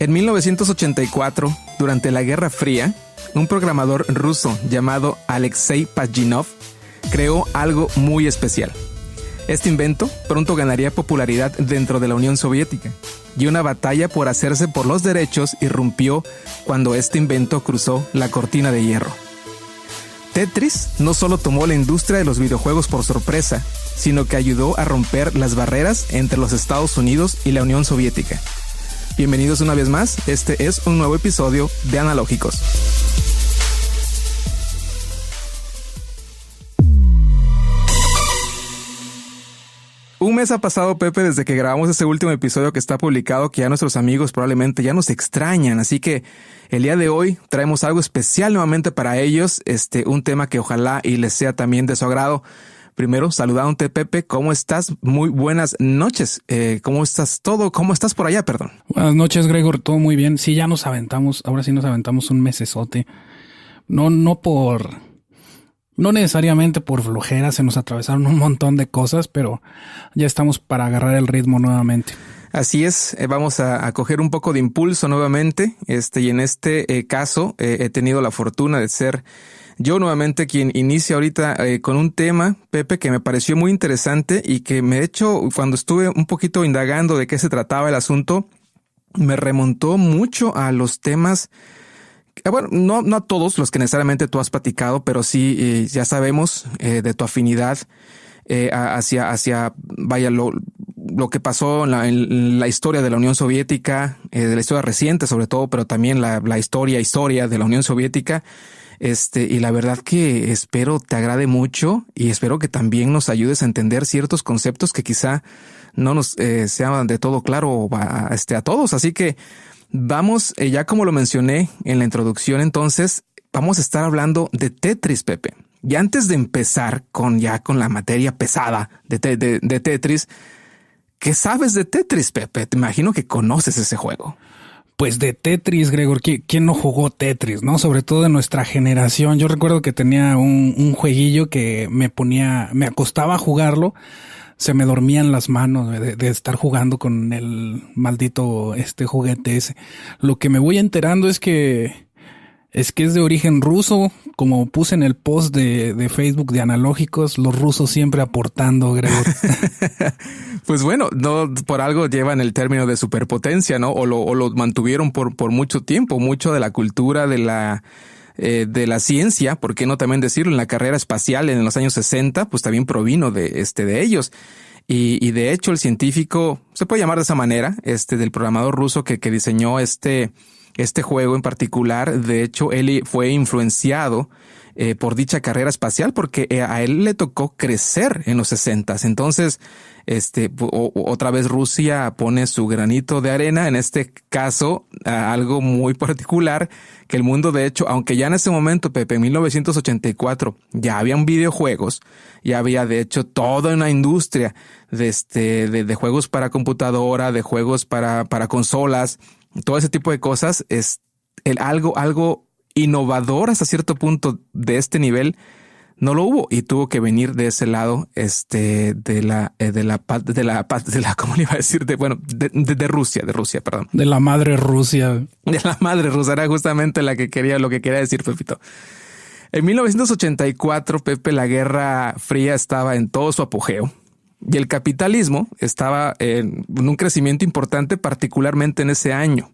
En 1984, durante la Guerra Fría, un programador ruso llamado Alexei Pajitnov creó algo muy especial. Este invento pronto ganaría popularidad dentro de la Unión Soviética, y una batalla por hacerse por los derechos irrumpió cuando este invento cruzó la cortina de hierro. Tetris no solo tomó la industria de los videojuegos por sorpresa, sino que ayudó a romper las barreras entre los Estados Unidos y la Unión Soviética. Bienvenidos una vez más, este es un nuevo episodio de Analógicos. Un mes ha pasado, Pepe, desde que grabamos ese último episodio que está publicado, que ya nuestros amigos probablemente ya nos extrañan, así que el día de hoy traemos algo especial nuevamente para ellos, un tema que ojalá y les sea también de su agrado. Primero, saludándote, Pepe, ¿cómo estás? Muy buenas noches. ¿Cómo estás todo? ¿Cómo estás por allá, perdón? Buenas noches, Gregor. Todo muy bien. Sí, ahora sí nos aventamos un mesesote. No necesariamente por flojera, se nos atravesaron un montón de cosas, pero ya estamos para agarrar el ritmo nuevamente. Así es, vamos a coger un poco de impulso nuevamente, y en este caso he tenido la fortuna de ser yo nuevamente quien inicia ahorita con un tema, Pepe, que me pareció muy interesante y que de hecho cuando estuve un poquito indagando de qué se trataba el asunto, me remontó mucho a los temas. Bueno, no a todos los que necesariamente tú has platicado, pero sí ya sabemos de tu afinidad hacia lo que pasó en la historia de la Unión Soviética, de la historia reciente sobre todo, pero también la historia de la Unión Soviética. Y la verdad que espero te agrade mucho y espero que también nos ayudes a entender ciertos conceptos que quizá no nos sean de todo claro a todos. Así que vamos, ya como lo mencioné en la introducción, entonces vamos a estar hablando de Tetris, Pepe. Y antes de empezar con la materia pesada de Tetris, ¿qué sabes de Tetris, Pepe? Te imagino que conoces ese juego. Pues de Tetris, Gregor, ¿quién no jugó Tetris, no? Sobre todo de nuestra generación. Yo recuerdo que tenía un jueguillo que me acostaba a jugarlo. Se me dormían las manos de estar jugando con el maldito juguete ese. Lo que me voy enterando es que es de origen ruso. Como puse en el post de Facebook de Analógicos, los rusos siempre aportando, Gregor. Pues bueno, no por algo llevan el término de superpotencia, ¿no? O lo mantuvieron por mucho tiempo. Mucho de la cultura de la ciencia, ¿por qué no también decirlo? En la carrera espacial en los años 60, pues también provino de ellos. Y de hecho el científico, se puede llamar de esa manera, del programador ruso que diseñó este juego en particular, de hecho él fue influenciado por dicha carrera espacial porque a él le tocó crecer en los 60s. Entonces, otra vez Rusia pone su granito de arena, en este caso, algo muy particular que el mundo, de hecho, aunque ya en ese momento, Pepe, en 1984, ya habían videojuegos, ya había de hecho toda una industria de juegos para computadora, de juegos para consolas, todo ese tipo de cosas, algo innovador hasta cierto punto de este nivel no lo hubo y tuvo que venir de ese lado de la ¿cómo le iba a decir? De Rusia, perdón. De la madre Rusia. De la madre Rusia era justamente lo que quería decir, Pepito. En 1984, Pepe, la Guerra Fría estaba en todo su apogeo y el capitalismo estaba en un crecimiento importante, particularmente en ese año.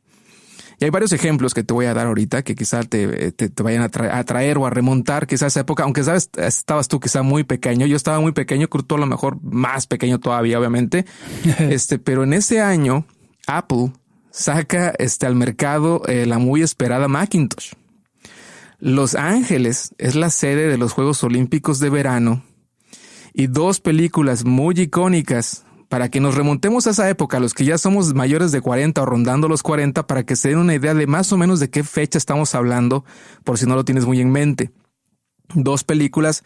Y hay varios ejemplos que te voy a dar ahorita que quizá te vayan a traer o a remontar quizá a esa época, aunque sabes, estabas tú quizá muy pequeño, yo estaba muy pequeño, creo tú a lo mejor más pequeño todavía, obviamente. Pero en ese año, Apple saca al mercado la muy esperada Macintosh. Los Ángeles es la sede de los Juegos Olímpicos de verano y dos películas muy icónicas para que nos remontemos a esa época, los que ya somos mayores de 40 o rondando los 40, para que se den una idea de más o menos de qué fecha estamos hablando, por si no lo tienes muy en mente. Dos películas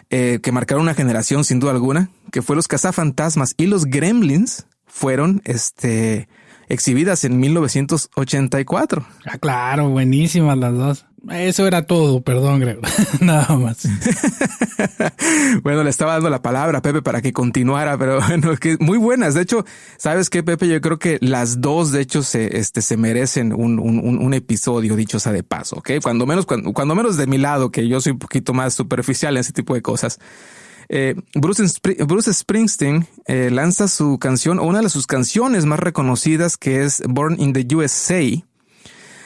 que marcaron una generación sin duda alguna, que fue Los Cazafantasmas y Los Gremlins, fueron exhibidas en 1984. Ah, claro, buenísimas las dos. Eso era todo, perdón, Gregor. Nada más. Bueno, le estaba dando la palabra a Pepe para que continuara, pero bueno, que muy buenas. De hecho, ¿sabes qué, Pepe? Yo creo que las dos, de hecho, se merecen un episodio, dicho sea de paso, ¿ok? Cuando menos de mi lado, que yo soy un poquito más superficial en ese tipo de cosas. Bruce Springsteen lanza su canción, o una de sus canciones más reconocidas, que es Born in the USA.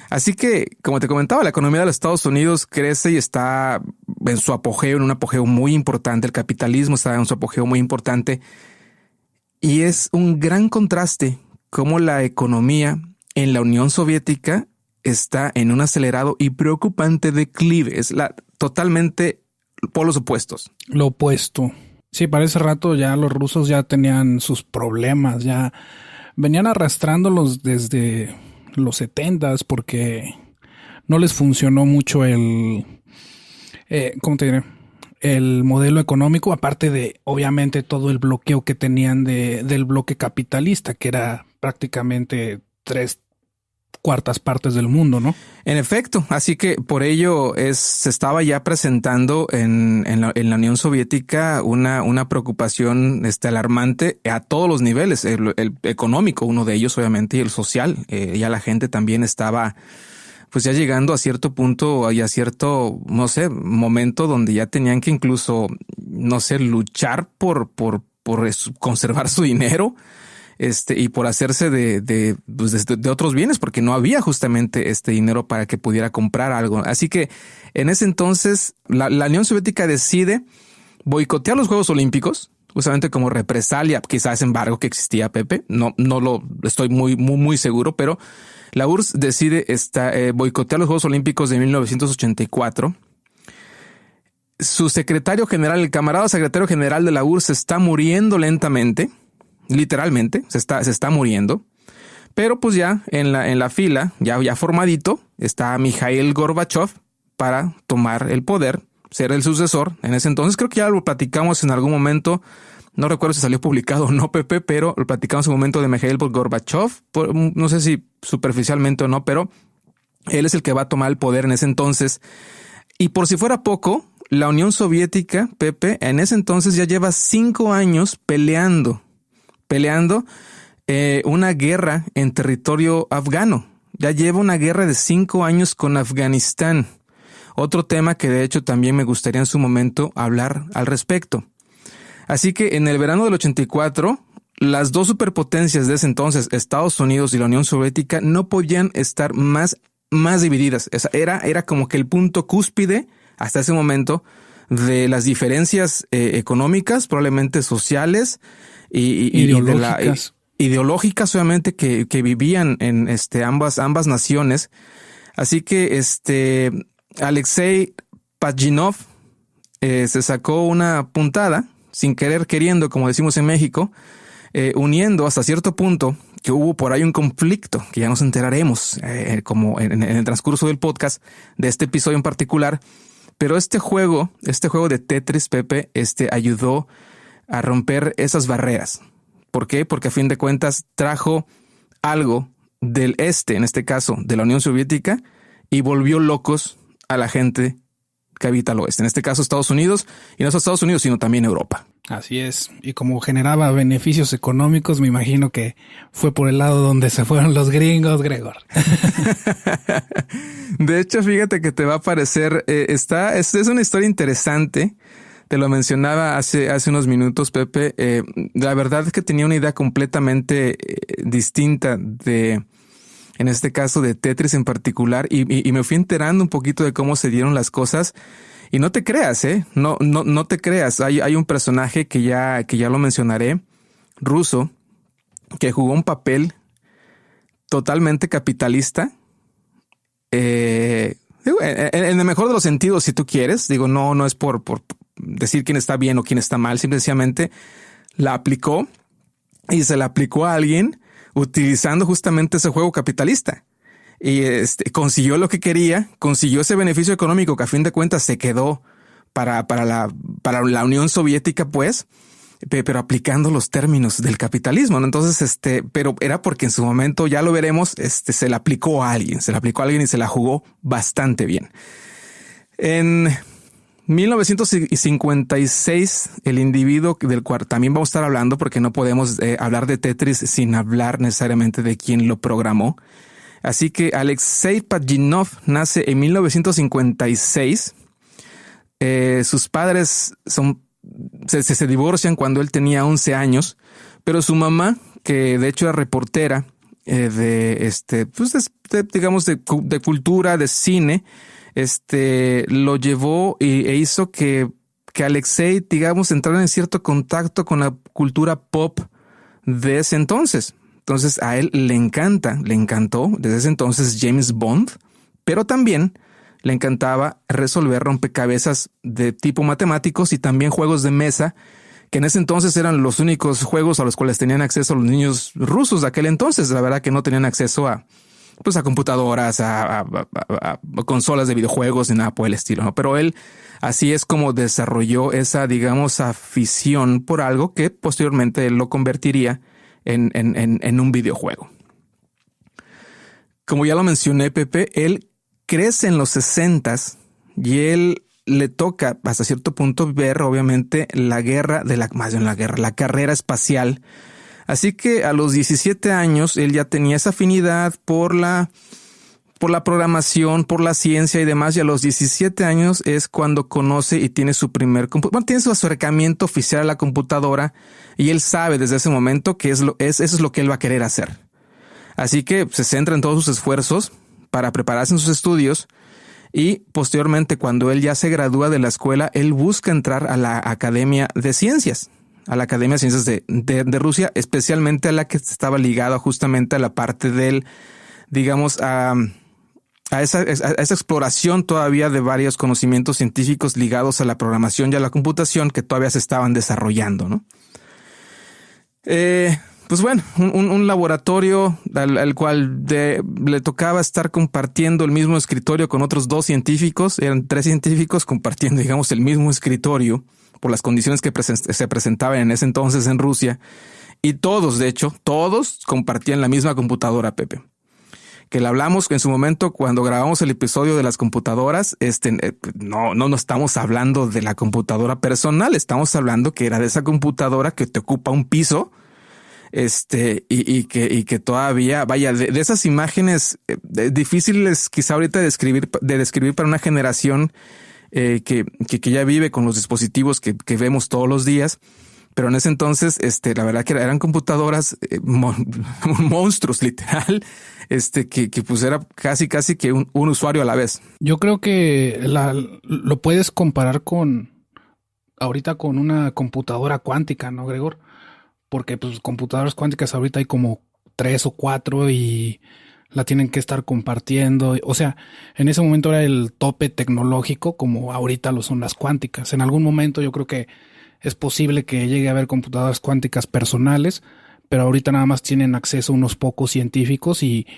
Así que, como te comentaba, la economía de los Estados Unidos crece y está en su apogeo, en un apogeo muy importante. El capitalismo está en su apogeo muy importante. Y es un gran contraste cómo la economía en la Unión Soviética está en un acelerado y preocupante declive. Es totalmente polos opuestos. Lo opuesto. Sí, para ese rato ya los rusos ya tenían sus problemas, ya venían arrastrándolos desde los 70s porque no les funcionó mucho ¿cómo te diré? El modelo económico, aparte de obviamente todo el bloqueo que tenían del bloque capitalista, que era prácticamente 3/4 partes del mundo, ¿no? En efecto, así que por ello se estaba ya presentando en la Unión Soviética una preocupación alarmante a todos los niveles, el económico, uno de ellos obviamente, y el social. Ya la gente también estaba pues ya llegando a cierto punto y a cierto, no sé, momento donde ya tenían que incluso, no sé, luchar por conservar su dinero. Y por hacerse de otros bienes, porque no había justamente este dinero para que pudiera comprar algo. Así que en ese entonces la Unión Soviética decide boicotear los Juegos Olímpicos, justamente como represalia, quizás embargo que existía, Pepe. No lo estoy muy seguro, pero la URSS decide boicotear los Juegos Olímpicos de 1984. Su secretario general, el camarada secretario general de la URSS, se está muriendo lentamente. Literalmente se está muriendo, pero pues ya en la fila, ya formadito, está Mikhail Gorbachev para tomar el poder, ser el sucesor. En ese entonces creo que ya lo platicamos en algún momento, no recuerdo si salió publicado o no, Pepe, pero lo platicamos en un momento de Mikhail Gorbachev, no sé si superficialmente o no, pero él es el que va a tomar el poder en ese entonces. Y por si fuera poco, la Unión Soviética, Pepe, en ese entonces ya lleva 5 años peleando una guerra en territorio afgano. Ya lleva una guerra de 5 años con Afganistán. Otro tema que de hecho también me gustaría en su momento hablar al respecto. Así que en el verano del 84, las dos superpotencias de ese entonces, Estados Unidos y la Unión Soviética, no podían estar más divididas. Era como que el punto cúspide hasta ese momento de las diferencias económicas, probablemente sociales, ideológicas obviamente que vivían en ambas naciones. Así que Alexei Pajitnov se sacó una puntada sin querer queriendo, como decimos en México, uniendo hasta cierto punto que hubo por ahí un conflicto que ya nos enteraremos como en el transcurso del podcast de este episodio en particular. Pero este juego de Tetris, Pepe, ayudó a romper esas barreras. ¿Por qué? Porque a fin de cuentas trajo algo del en este caso de la Unión Soviética, y volvió locos a la gente que habita al oeste. En este caso Estados Unidos, y no solo Estados Unidos, sino también Europa. Así es. Y como generaba beneficios económicos, me imagino que fue por el lado donde se fueron los gringos, Gregor. De hecho, fíjate que te va a parecer, es una historia interesante. Te lo mencionaba hace unos minutos, Pepe. La verdad es que tenía una idea completamente distinta en este caso de Tetris en particular, y me fui enterando un poquito de cómo se dieron las cosas. Y no te creas, no te creas. Hay un personaje que ya lo mencionaré, ruso, que jugó un papel totalmente capitalista. En el mejor de los sentidos, si tú quieres. Digo, no es por decir quién está bien o quién está mal. Simplemente la aplicó, y se la aplicó a alguien utilizando justamente ese juego capitalista. Y consiguió lo que quería, consiguió ese beneficio económico que a fin de cuentas se quedó para la Unión Soviética, pues. pero aplicando los términos del capitalismo, ¿no? Entonces, pero era porque en su momento, ya lo veremos, se la aplicó a alguien y se la jugó bastante bien. En 1956, el individuo del cual también vamos a estar hablando, porque no podemos hablar de Tetris sin hablar necesariamente de quién lo programó. Así que Alexei Pajitnov nace en 1956. Sus padres se divorcian cuando él tenía 11 años, pero su mamá, que de hecho era reportera digamos de cultura, de cine, lo llevó e hizo que Alexei, digamos, entrara en cierto contacto con la cultura pop de ese entonces. Entonces a él le encantó desde ese entonces James Bond, pero también le encantaba resolver rompecabezas de tipo matemáticos y también juegos de mesa, que en ese entonces eran los únicos juegos a los cuales tenían acceso los niños rusos de aquel entonces. La verdad que no tenían acceso a computadoras, a consolas de videojuegos ni nada por el estilo, ¿no? Pero él así es como desarrolló esa, digamos, afición por algo que posteriormente él lo convertiría en un videojuego. Como ya lo mencioné, Pepe, él crece en los 60s y él le toca hasta cierto punto ver, obviamente, la carrera espacial. Así que a los 17 años él ya tenía esa afinidad por la programación, por la ciencia y demás. Y a los 17 años es cuando conoce y tiene su tiene su acercamiento oficial a la computadora, y él sabe desde ese momento que eso es lo que él va a querer hacer. Así que se centra en todos sus esfuerzos para prepararse en sus estudios, y posteriormente, cuando él ya se gradúa de la escuela, él busca entrar a la Academia de Ciencias, de Rusia, especialmente a la que estaba ligada justamente a la parte del, digamos, a esa exploración todavía de varios conocimientos científicos ligados a la programación y a la computación que todavía se estaban desarrollando, ¿no? Pues bueno, un laboratorio al cual le tocaba estar compartiendo el mismo escritorio con otros 2 científicos. Eran 3 científicos compartiendo, digamos, el mismo escritorio por las condiciones que se presentaban en ese entonces en Rusia. Y todos compartían la misma computadora, Pepe. Que le hablamos en su momento cuando grabamos el episodio de las computadoras. No estamos hablando de la computadora personal, estamos hablando que era de esa computadora que te ocupa un piso. Y que todavía, vaya, de esas imágenes difíciles quizá ahorita de describir para una generación que ya vive con los dispositivos que vemos todos los días. Pero en ese entonces, la verdad que eran computadoras, monstruos, literal, que pues era casi que un usuario a la vez. Yo creo que lo puedes comparar ahorita con una computadora cuántica, ¿no, Gregor? Porque pues computadoras cuánticas ahorita hay como 3 o 4 y la tienen que estar compartiendo. O sea, en ese momento era el tope tecnológico, como ahorita lo son las cuánticas. En algún momento yo creo que es posible que llegue a haber computadoras cuánticas personales, pero ahorita nada más tienen acceso unos pocos científicos y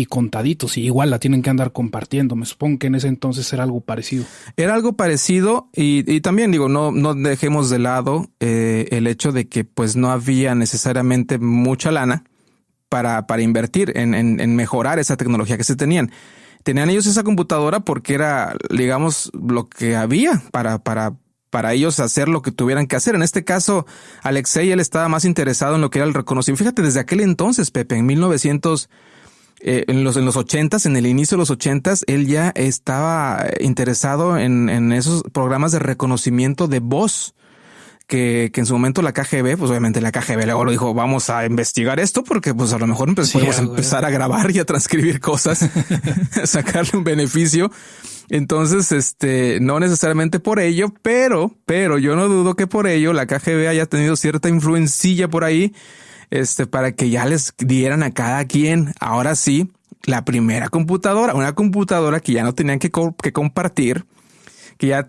contaditos, y igual la tienen que andar compartiendo. Me supongo que en ese entonces era algo parecido. Era algo parecido, y también digo, no dejemos de lado el hecho de que pues no había necesariamente mucha lana para invertir en mejorar esa tecnología que se tenían. Tenían ellos esa computadora porque era, digamos, lo que había para ellos hacer lo que tuvieran que hacer. En este caso, Alexei, él estaba más interesado en lo que era el reconocimiento. Fíjate, desde aquel entonces, Pepe, en los 80s, en el inicio de los 80s, él ya estaba interesado en esos programas de reconocimiento de voz que en su momento la KGB, pues obviamente la KGB luego dijo, vamos a investigar esto porque pues a lo mejor podemos empezar a grabar y a transcribir cosas, sacarle un beneficio. Entonces, no necesariamente por ello, pero yo no dudo que por ello la KGB haya tenido cierta influencilla por ahí, para que ya les dieran a cada quien, ahora sí, la primera computadora, una computadora que ya no tenían que compartir, que ya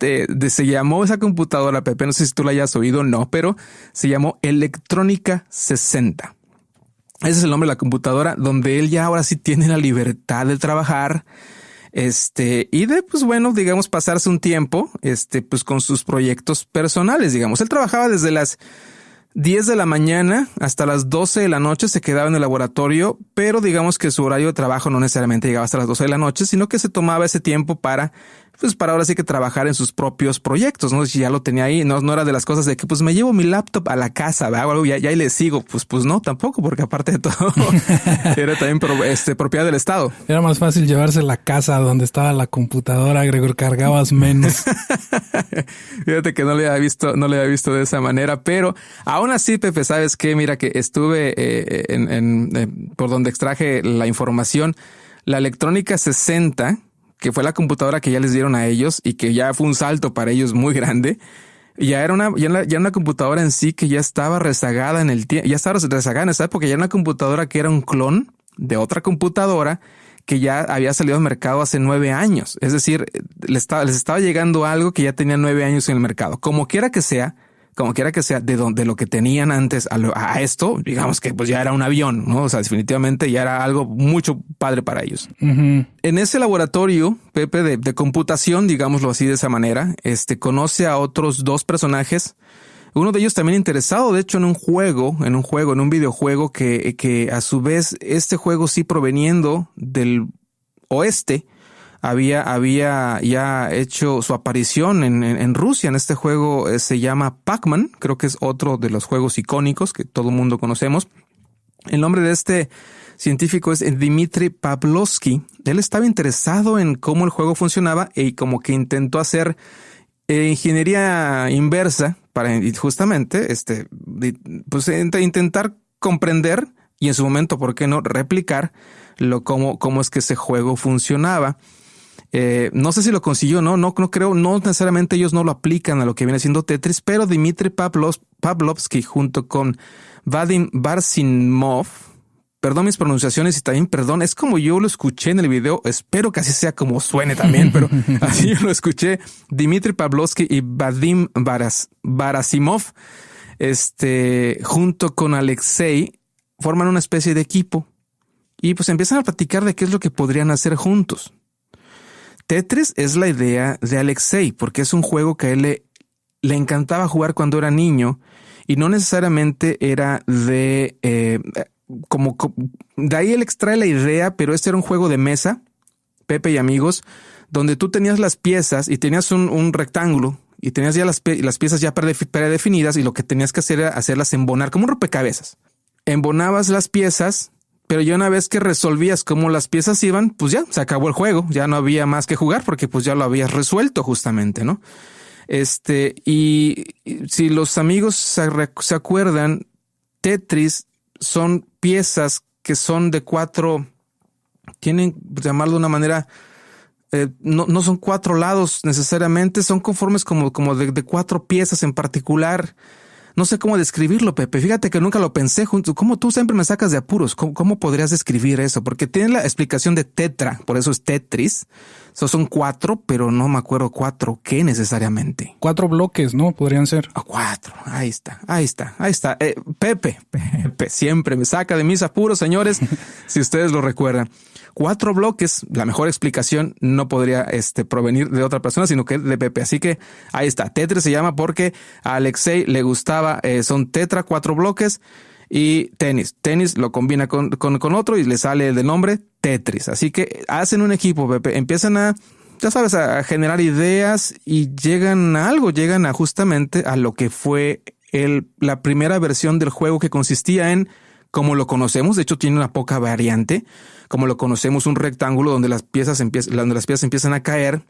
se llamó esa computadora, Pepe, no sé si tú la hayas oído o no, pero se llamó Electrónica 60. Ese es el nombre de la computadora, donde él ya ahora sí tiene la libertad de trabajar, y de, pues bueno, digamos, pasarse un tiempo, pues con sus proyectos personales, digamos. Él trabajaba desde las 10 de la mañana hasta las 12 de la noche se quedaba en el laboratorio, pero digamos que su horario de trabajo no necesariamente llegaba hasta las 12 de la noche, sino que se tomaba ese tiempo para ahora sí que trabajar en sus propios proyectos, ¿no? Si ya lo tenía ahí, no era de las cosas de que pues me llevo mi laptop a la casa, ¿verdad? O algo, ya y le sigo. Pues no, tampoco, porque aparte de todo, era también propiedad del Estado. Era más fácil llevarse la casa donde estaba la computadora, Gregor, cargabas menos. Fíjate que no le había visto de esa manera, pero aún así, Pepe, ¿sabes qué? Mira que estuve por donde extraje la información, la Electrónica 60, que fue la computadora que ya les dieron a ellos y que ya fue un salto para ellos muy grande. Ya era una computadora en sí que ya estaba rezagada en el tiempo, ya estaba rezagada en esa época, ya era una computadora que era un clon de otra computadora que ya había salido al mercado hace 9 años. Es decir, les estaba llegando algo que ya tenía 9 años en el mercado. Como quiera que sea, de lo que tenían antes a esto, digamos que pues ya era un avión, ¿no? O sea, definitivamente ya era algo mucho padre para ellos. Uh-huh. En ese laboratorio, Pepe, de computación, digámoslo así de esa manera, conoce a otros 2 personajes. Uno de ellos también interesado, de hecho, en un videojuego que a su vez, este juego sí proveniendo del oeste, había ya hecho su aparición en Rusia. En este juego se llama Pac-Man. Creo que es otro de los juegos icónicos que todo el mundo conocemos. El nombre de este científico es Dmitry Pavlovsky. Él estaba interesado en cómo el juego funcionaba y como que intentó hacer ingeniería inversa para justamente intentar comprender y en su momento, ¿por qué no?, replicar cómo es que ese juego funcionaba. No sé si lo consiguió, no creo, no necesariamente ellos no lo aplican a lo que viene siendo Tetris, pero Dmitry Pavlovsky junto con Vadim Barsimov, perdón mis pronunciaciones y también perdón, es como yo lo escuché en el video, espero que así sea como suene también, pero así yo lo escuché, Dmitry Pavlovsky y Vadim Barasimov, junto con Alexei, forman una especie de equipo y pues empiezan a platicar de qué es lo que podrían hacer juntos. Tetris es la idea de Alexei porque es un juego que a él le encantaba jugar cuando era niño y no necesariamente era de ahí él extrae la idea, pero este era un juego de mesa, Pepe y amigos, donde tú tenías las piezas y tenías un rectángulo y tenías ya las piezas ya predefinidas y lo que tenías que hacer era hacerlas embonar como un rompecabezas. Embonabas las piezas, pero ya una vez que resolvías cómo las piezas iban, pues ya se acabó el juego, ya no había más que jugar porque pues ya lo habías resuelto justamente, ¿no? Y si los amigos se acuerdan, Tetris son piezas que son de 4, tienen, por llamarlo de una manera, no son 4 lados necesariamente, son conformes como de 4 piezas en particular. No sé cómo describirlo, Pepe. Fíjate que nunca lo pensé junto. ¿Cómo tú siempre me sacas de apuros? ¿Cómo podrías describir eso? Porque tiene la explicación de tetra, por eso es Tetris. Son 4, pero no me acuerdo 4 qué necesariamente. 4 bloques, ¿no? Podrían ser. 4. Ahí está. Pepe, siempre me saca de mis apuros, señores, si ustedes lo recuerdan. 4 bloques, la mejor explicación no podría provenir de otra persona, sino que de Pepe. Así que ahí está. Tetris se llama porque a Alexei le gustaba, son tetra, 4 bloques, y tenis. Tenis lo combina con otro y le sale del nombre Tetris. Así que hacen un equipo, Pepe. Empiezan a generar ideas y llegan a justamente a lo que fue la primera versión del juego, que consistía en, como lo conocemos, de hecho tiene una poca variante, como lo conocemos, un rectángulo donde las piezas empiezan a caer,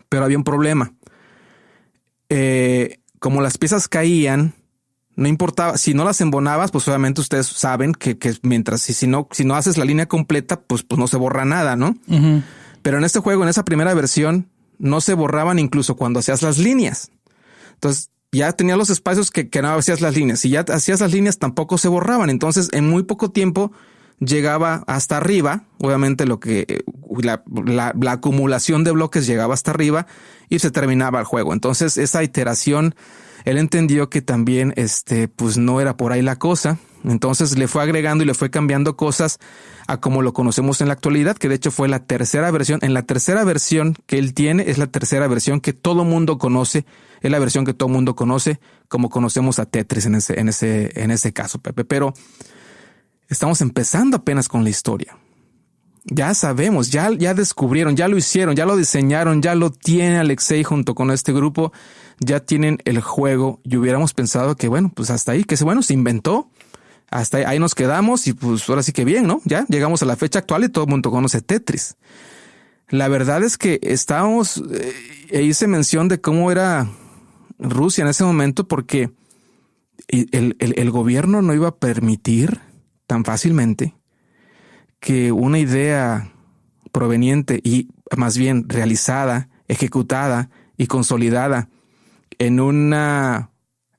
pero había un problema. Como las piezas caían, no importaba, si no las embonabas, pues obviamente ustedes saben que mientras, si no haces la línea completa, pues no se borra nada, ¿no? Uh-huh. Pero en este juego, en esa primera versión, no se borraban incluso cuando hacías las líneas. Entonces, ya tenías los espacios que no hacías las líneas. Si ya hacías las líneas, tampoco se borraban. Entonces, en muy poco tiempo llegaba hasta arriba. Obviamente la acumulación de bloques llegaba hasta arriba y se terminaba el juego. Entonces, esa iteración, él entendió que también pues no era por ahí la cosa. Entonces le fue agregando y le fue cambiando cosas a como lo conocemos en la actualidad, que de hecho fue la tercera versión. En la tercera versión que él tiene, es la tercera versión que todo mundo conoce Es la versión que todo el mundo conoce, como conocemos a Tetris en ese caso, Pepe. Pero estamos empezando apenas con la historia. Ya sabemos, ya descubrieron, ya lo hicieron, ya lo diseñaron, ya lo tiene Alexei junto con este grupo, ya tienen el juego y hubiéramos pensado que bueno, pues hasta ahí, que bueno, se inventó, hasta ahí nos quedamos y pues ahora sí que bien, ¿no? Ya llegamos a la fecha actual y todo el mundo conoce Tetris. La verdad es que estábamos, hice mención de cómo era Rusia en ese momento porque el gobierno no iba a permitir tan fácilmente que una idea proveniente y más bien realizada, ejecutada y consolidada en un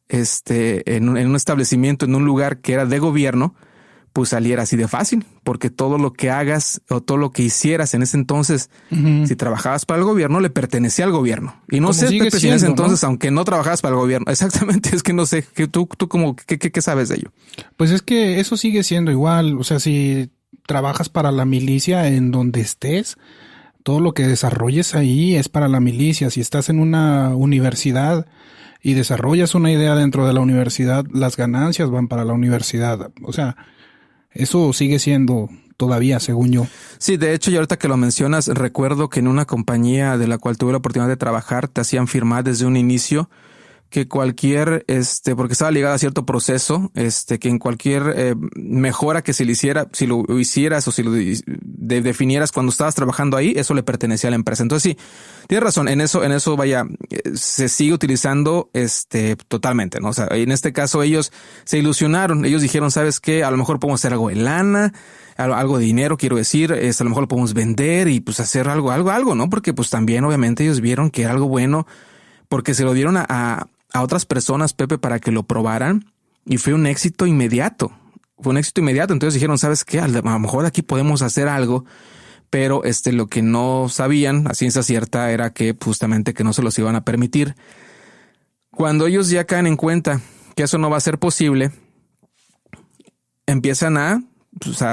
establecimiento, en un lugar que era de gobierno, pues saliera así de fácil, porque todo lo que hagas o todo lo que hicieras en ese entonces, si trabajabas para el gobierno, le pertenecía al gobierno. Y no sé, Pepe, si en ese entonces, ¿no? Aunque no trabajabas para el gobierno, exactamente, es que no sé, tú como, ¿qué sabes de ello? Pues es que eso sigue siendo igual, o sea, si trabajas para la milicia en donde estés, todo lo que desarrolles ahí es para la milicia. Si estás en una universidad y desarrollas una idea dentro de la universidad, las ganancias van para la universidad. O sea, eso sigue siendo todavía, según yo. Sí, de hecho, y ahorita que lo mencionas, recuerdo que en una compañía de la cual tuve la oportunidad de trabajar, te hacían firmar desde un inicio que cualquier, porque estaba ligado a cierto proceso, que en cualquier mejora que se le hiciera, si lo hicieras o si lo definieras cuando estabas trabajando ahí, eso le pertenecía a la empresa. Entonces sí, tienes razón, en eso vaya, se sigue utilizando, totalmente, ¿no? O sea, en este caso ellos se ilusionaron, ellos dijeron, ¿sabes qué? A lo mejor podemos hacer algo de lana, algo de dinero, quiero decir, a lo mejor lo podemos vender y pues hacer algo, ¿no? Porque pues también obviamente ellos vieron que era algo bueno, porque se lo dieron a otras personas, Pepe, para que lo probaran y fue un éxito inmediato. Entonces dijeron, ¿sabes qué? A lo mejor aquí podemos hacer algo, pero lo que no sabían a ciencia cierta era que justamente que no se los iban a permitir. Cuando ellos ya caen en cuenta que eso no va a ser posible, empiezan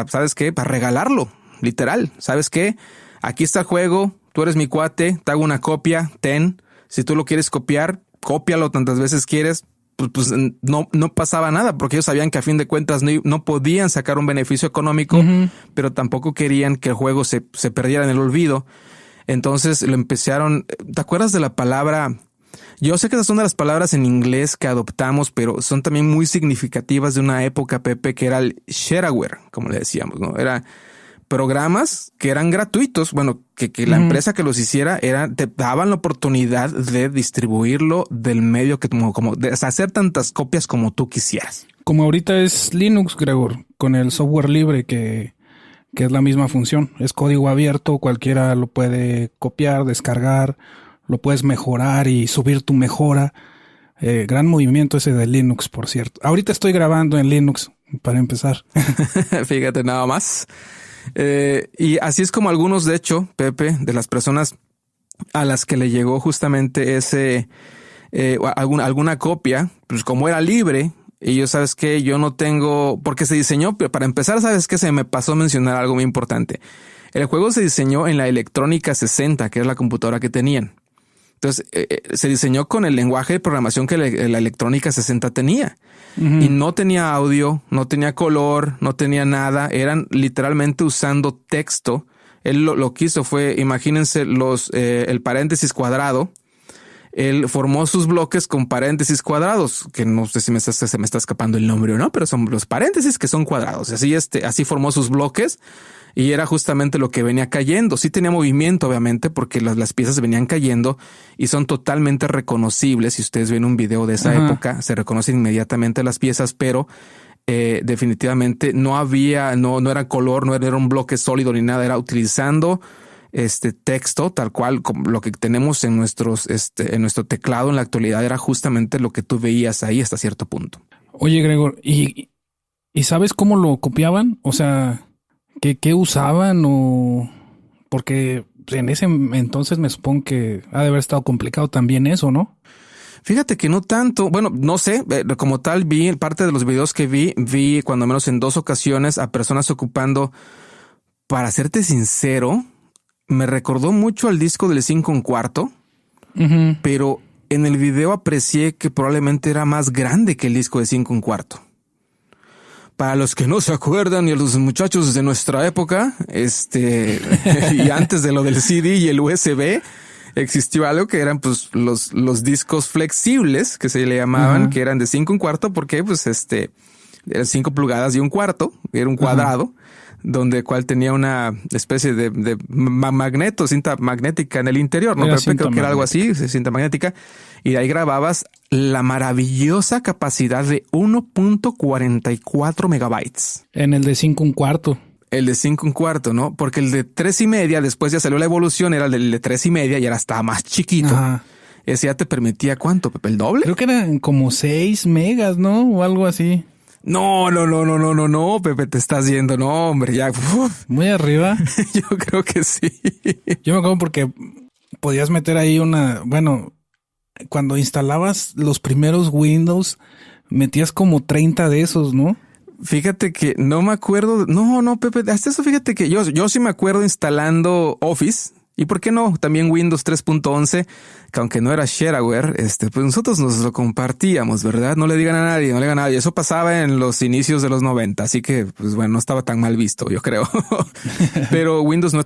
¿sabes qué? Para regalarlo, literal. ¿Sabes qué? Aquí está el juego, tú eres mi cuate, te hago una copia, ten. Si tú lo quieres copiar, cópialo tantas veces quieres, pues no pasaba nada, porque ellos sabían que a fin de cuentas no podían sacar un beneficio económico, pero tampoco querían que el juego se perdiera en el olvido. Entonces lo empezaron. ¿Te acuerdas de la palabra? Yo sé que esas son de las palabras en inglés que adoptamos, pero son también muy significativas de una época, Pepe, que era el shareware, como le decíamos, ¿no? Era programas que eran gratuitos, bueno, que la empresa que los hiciera te daban la oportunidad de distribuirlo del medio que como de hacer tantas copias como tú quisieras. Como ahorita es Linux, Gregor, con el software libre que es la misma función. Es código abierto, cualquiera lo puede copiar, descargar, lo puedes mejorar y subir tu mejora. Gran movimiento ese de Linux, por cierto. Ahorita estoy grabando en Linux, para empezar. Fíjate nada más. Y así es como algunos, de hecho, Pepe, de las personas a las que le llegó justamente alguna copia, pues como era libre, y yo, ¿sabes qué? Yo no tengo, porque se diseñó, para empezar, ¿sabes qué? Se me pasó a mencionar algo muy importante. El juego se diseñó en la Electrónica 60, que es la computadora que tenían. Entonces, se diseñó con el lenguaje de programación que la Electrónica 60 tenía. Y no tenía audio, no tenía color, no tenía nada. Eran literalmente usando texto. Él lo que hizo fue, imagínense el paréntesis cuadrado. Él formó sus bloques con paréntesis cuadrados, que no sé si se me está escapando el nombre o no, pero son los paréntesis que son cuadrados. Así formó sus bloques. Y era justamente lo que venía cayendo. Sí tenía movimiento, obviamente, porque las piezas venían cayendo y son totalmente reconocibles. Si ustedes ven un video de esa época, se reconocen inmediatamente las piezas, pero definitivamente no era color, no era un bloque sólido ni nada. Era utilizando texto tal cual, como lo que tenemos en nuestro teclado en la actualidad, era justamente lo que tú veías ahí hasta cierto punto. Oye, Gregor, ¿y sabes cómo lo copiaban? O sea, ¿Qué usaban? O porque en ese entonces me supongo que ha de haber estado complicado también eso, ¿no? Fíjate que no tanto. Bueno, no sé, como tal vi parte de los videos que vi cuando menos en 2 ocasiones a personas ocupando, para serte sincero, me recordó mucho al disco del 5 1/4, pero en el video aprecié que probablemente era más grande que el disco de 5 1/4. Para los que no se acuerdan y a los muchachos de nuestra época, y antes de lo del CD y el USB, existió algo que eran pues los discos flexibles que se le llamaban, que eran de 5 1/4 porque pues eran 5 pulgadas y 1/4, era un cuadrado, donde cual tenía una especie de magneto, cinta magnética en el interior, ¿no? Creo que era algo así, cinta magnética, y de ahí grababas la maravillosa capacidad de 1.44 megabytes. En el de 5 1/4. El de 5 1/4, ¿no? Porque el de 3.5, después ya salió la evolución, era el de 3.5 y era hasta más chiquito. Ajá. Ese ya te permitía ¿cuánto, Pepe? ¿El doble? Creo que eran como 6 megas, ¿no? O algo así. No, Pepe, te estás yendo. No, hombre, ya. Muy arriba. Yo creo que sí. Yo me acuerdo porque podías meter ahí cuando instalabas los primeros Windows, metías como 30 de esos, ¿no? Fíjate que no me acuerdo. No, Pepe, hasta eso fíjate que yo sí me acuerdo instalando Office. ¿Y por qué no? También Windows 3.11, que aunque no era shareware, pues nosotros nos lo compartíamos, ¿verdad? No le digan a nadie, no le digan a nadie. Eso pasaba en los inicios de los 90, así que, pues bueno, no estaba tan mal visto, yo creo. Pero Windows no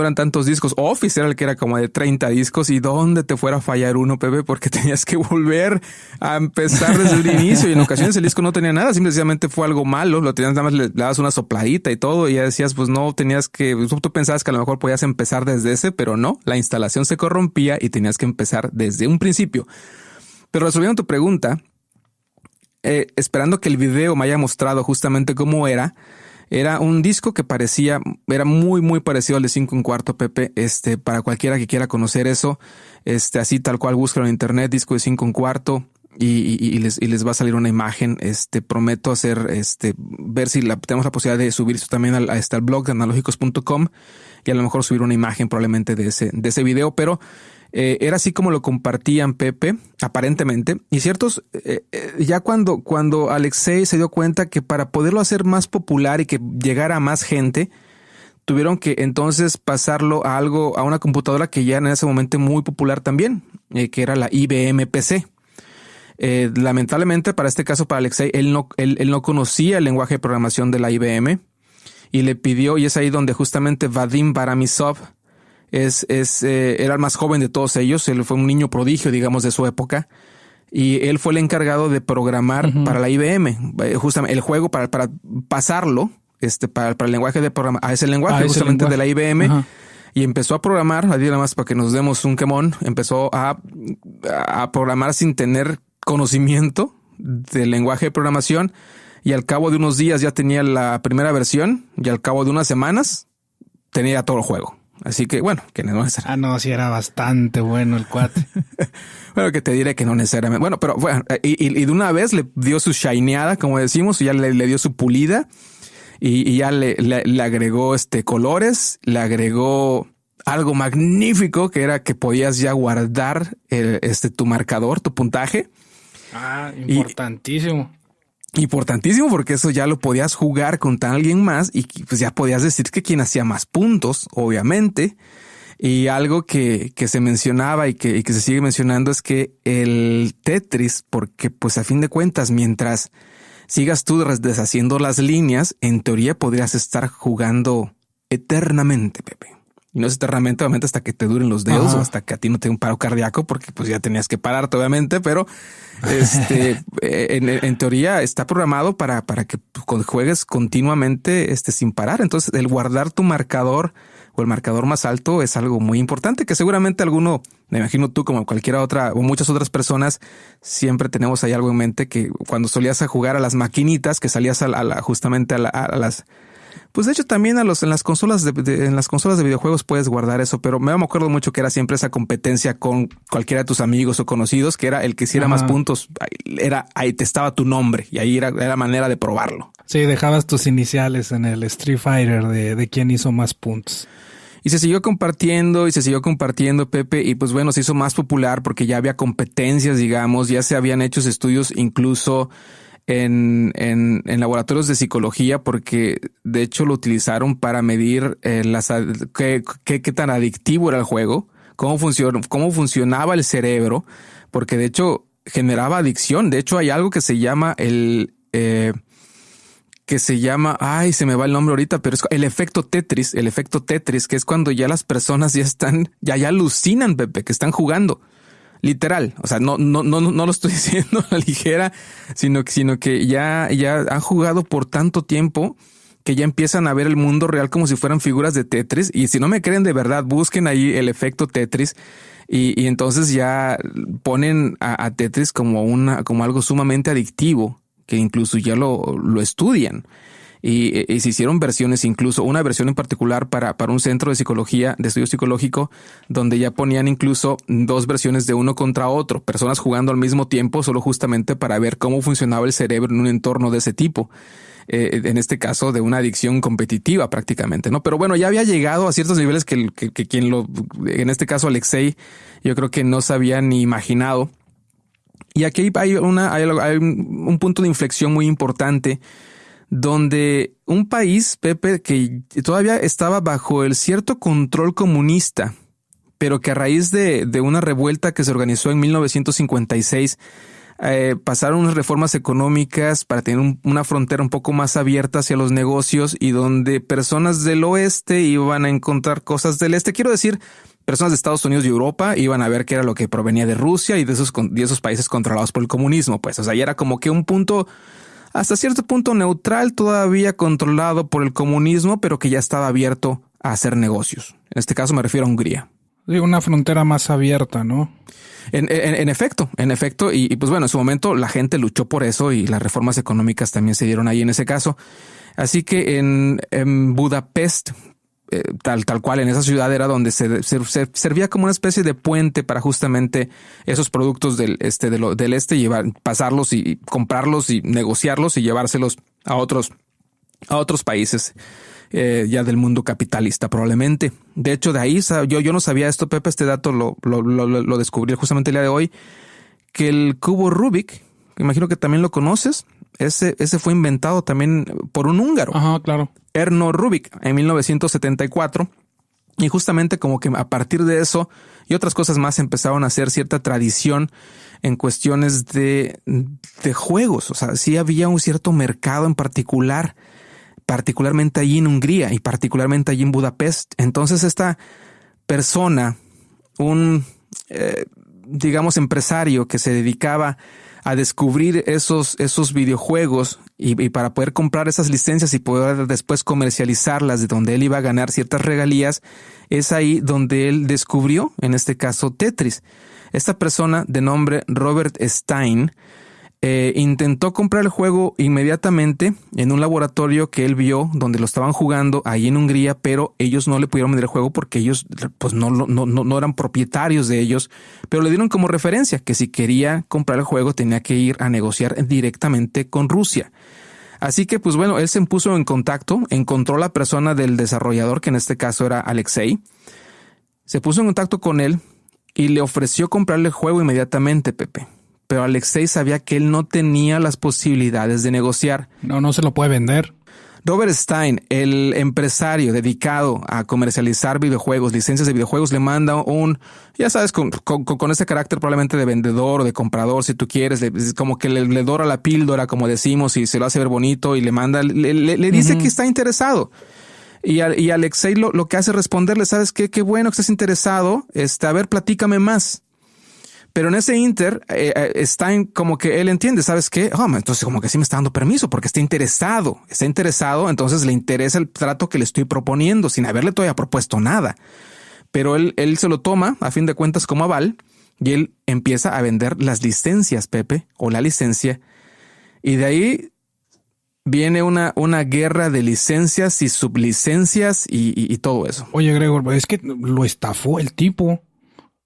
eran tantos discos. Office era el que era como de 30 discos y dónde te fuera a fallar uno, Pepe, porque tenías que volver a empezar desde el inicio y en ocasiones el disco no tenía nada, simplemente fue algo malo, lo tenías nada más, le dabas una sopladita y todo y ya decías, pues no, tú pensabas que a lo mejor podías empezar desde ese, pero no, la instalación se corrompía y tenías que empezar desde un principio. Pero resolviendo tu pregunta, esperando que el video me haya mostrado justamente cómo era un disco que era muy, muy parecido al de 5 1/4, Pepe. Para cualquiera que quiera conocer eso, así tal cual, búscalo en internet, disco de 5 1/4. Y les va a salir una imagen. Prometo ver si tenemos la posibilidad de subir eso también al blog de analógicos.com y a lo mejor subir una imagen probablemente de ese video, pero era así como lo compartían, Pepe, aparentemente. Y ciertos, ya cuando Alexei se dio cuenta que para poderlo hacer más popular y que llegara a más gente, tuvieron que entonces pasarlo a una computadora que ya en ese momento muy popular también, que era la IBM PC. Lamentablemente para este caso, para Alexei, él no conocía el lenguaje de programación de la IBM y le pidió, y es ahí donde justamente Vadim Baramissov era el más joven de todos ellos. Él fue un niño prodigio, digamos, de su época, y él fue el encargado de programar para la IBM, justamente el juego para pasarlo, para el lenguaje de programación, a ese lenguaje justamente de la IBM. Y empezó a programar, nada más para que nos demos un quemón, empezó a programar sin tener conocimiento del lenguaje de programación, y al cabo de unos días ya tenía la primera versión y al cabo de unas semanas tenía todo el juego. Así que bueno, que no necesariamente. No, sí era bastante bueno el cuate. Bueno, que te diré que no necesariamente. Bueno, pero bueno, y de una vez le dio su shineada, como decimos, y ya le dio su pulida y ya le agregó colores, le agregó algo magnífico que era que podías ya guardar tu marcador, tu puntaje. Importantísimo. Importantísimo porque eso ya lo podías jugar con alguien más y pues ya podías decir que quien hacía más puntos, obviamente. Y algo que se mencionaba y que se sigue mencionando es que el Tetris, porque pues a fin de cuentas, mientras sigas tú deshaciendo las líneas, en teoría podrías estar jugando eternamente, Pepe. Y no es eternamente, obviamente, hasta que te duren los dedos o hasta que a ti no te dé un paro cardíaco, porque pues ya tenías que pararte, obviamente, pero en teoría está programado para que juegues continuamente sin parar. Entonces, el guardar tu marcador o el marcador más alto es algo muy importante que seguramente me imagino tú como cualquiera otra o muchas otras personas, siempre tenemos ahí algo en mente que cuando solías a jugar a las maquinitas, que salías justamente a las... Pues de hecho también en las consolas de videojuegos puedes guardar eso, pero me acuerdo mucho que era siempre esa competencia con cualquiera de tus amigos o conocidos, que era el que hiciera más puntos, ahí te estaba tu nombre y ahí era manera de probarlo. Sí, dejabas tus iniciales en el Street Fighter de quién hizo más puntos. Y se siguió compartiendo, Pepe, y pues bueno, se hizo más popular porque ya había competencias, digamos, ya se habían hecho estudios incluso en laboratorios de psicología, porque de hecho lo utilizaron para medir qué tan adictivo era el juego, cómo funcionaba el cerebro, porque de hecho generaba adicción. De hecho, hay algo que se llama ay, se me va el nombre ahorita, pero es el efecto Tetris, que es cuando ya las personas ya alucinan, Pepe, que están jugando. Literal. O sea, no lo estoy diciendo a la ligera, sino que ya han jugado por tanto tiempo que ya empiezan a ver el mundo real como si fueran figuras de Tetris. Y si no me creen de verdad, busquen ahí el efecto Tetris. Y entonces ya ponen a Tetris como algo sumamente adictivo, que incluso ya lo estudian. Y se hicieron versiones, incluso una versión en particular para un centro de psicología, de estudio psicológico, donde ya ponían incluso 2 versiones de uno contra otro, personas jugando al mismo tiempo, solo justamente para ver cómo funcionaba el cerebro en un entorno de ese tipo. En este caso de una adicción competitiva prácticamente, ¿no? Pero bueno, ya había llegado a ciertos niveles que en este caso Alexei, yo creo que no se había ni imaginado. Y aquí hay un punto de inflexión muy importante, donde un país, Pepe, que todavía estaba bajo el cierto control comunista, pero que a raíz de una revuelta que se organizó en 1956, pasaron unas reformas económicas para tener una frontera un poco más abierta hacia los negocios, y donde personas del oeste iban a encontrar cosas del este. Quiero decir, personas de Estados Unidos y Europa iban a ver qué era lo que provenía de Rusia y de esos países controlados por el comunismo. Pues, o sea, ya era como que un punto, hasta cierto punto neutral, todavía controlado por el comunismo, pero que ya estaba abierto a hacer negocios. En este caso me refiero a Hungría. Sí, una frontera más abierta, ¿no? En efecto. Y pues bueno, en su momento la gente luchó por eso y las reformas económicas también se dieron ahí en ese caso. Así que en Budapest, tal cual, en esa ciudad era donde se servía como una especie de puente para justamente esos productos del este, pasarlos y comprarlos y negociarlos y llevárselos a otros países. Ya del mundo capitalista probablemente. De hecho, de ahí yo no sabía esto, Pepe, este dato lo descubrí justamente el día de hoy, que el cubo Rubik, imagino que también lo conoces, ese fue inventado también por un húngaro. Ajá, claro. Erno Rubik, en 1974. Y justamente como que a partir de eso y otras cosas más empezaron a hacer cierta tradición en cuestiones de juegos. O sea, sí había un cierto mercado en particularmente allí en Hungría y particularmente allí en Budapest. Entonces esta persona, digamos empresario que se dedicaba a descubrir esos videojuegos y para poder comprar esas licencias y poder después comercializarlas, de donde él iba a ganar ciertas regalías, es ahí donde él descubrió, en este caso, Tetris. Esta persona de nombre Robert Stein intentó comprar el juego inmediatamente en un laboratorio que él vio donde lo estaban jugando ahí en Hungría, pero ellos no le pudieron vender el juego porque ellos pues no eran propietarios de ellos, pero le dieron como referencia que si quería comprar el juego tenía que ir a negociar directamente con Rusia. Así que pues bueno, él se puso en contacto, encontró la persona del desarrollador, que en este caso era Alexei, se puso en contacto con él y le ofreció comprarle el juego inmediatamente, Pepe. Pero Alexei sabía que él no tenía las posibilidades de negociar. No se lo puede vender. Robert Stein, el empresario dedicado a comercializar videojuegos, licencias de videojuegos, le manda ya sabes, con ese carácter probablemente de vendedor o de comprador, si tú quieres, como que le dora la píldora, como decimos, y se lo hace ver bonito y le manda, le dice que está interesado. Y Alexei lo que hace es responderle, ¿sabes qué? Qué bueno que estás interesado. A ver, platícame más. Pero en ese inter, Stein como que él entiende, ¿sabes qué? Entonces como que sí me está dando permiso porque está interesado, entonces le interesa el trato que le estoy proponiendo sin haberle todavía propuesto nada. Pero él se lo toma a fin de cuentas como aval y él empieza a vender las licencias, Pepe, o la licencia. Y de ahí viene una guerra de licencias y sublicencias y todo eso. Oye, Gregor, es que lo estafó el tipo.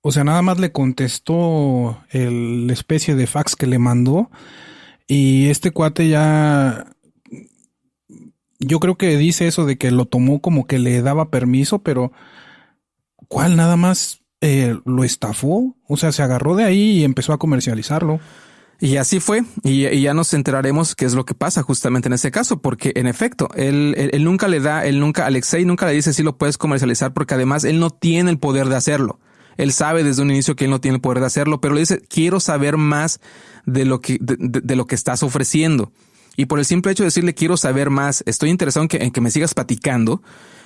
O sea, nada más le contestó la especie de fax que le mandó y este cuate ya, yo creo que dice eso de que lo tomó como que le daba permiso, pero ¿cuál? Nada más lo estafó. O sea, se agarró de ahí y empezó a comercializarlo. Y así fue, y ya nos enteraremos qué es lo que pasa justamente en ese caso, porque en efecto, Alexei nunca le dice si lo puedes comercializar, porque además él no tiene el poder de hacerlo. Él sabe desde un inicio que él no tiene el poder de hacerlo, pero le dice, quiero saber más de lo que, de lo que estás ofreciendo. Y por el simple hecho de decirle, quiero saber más, estoy interesado en que me sigas platicando,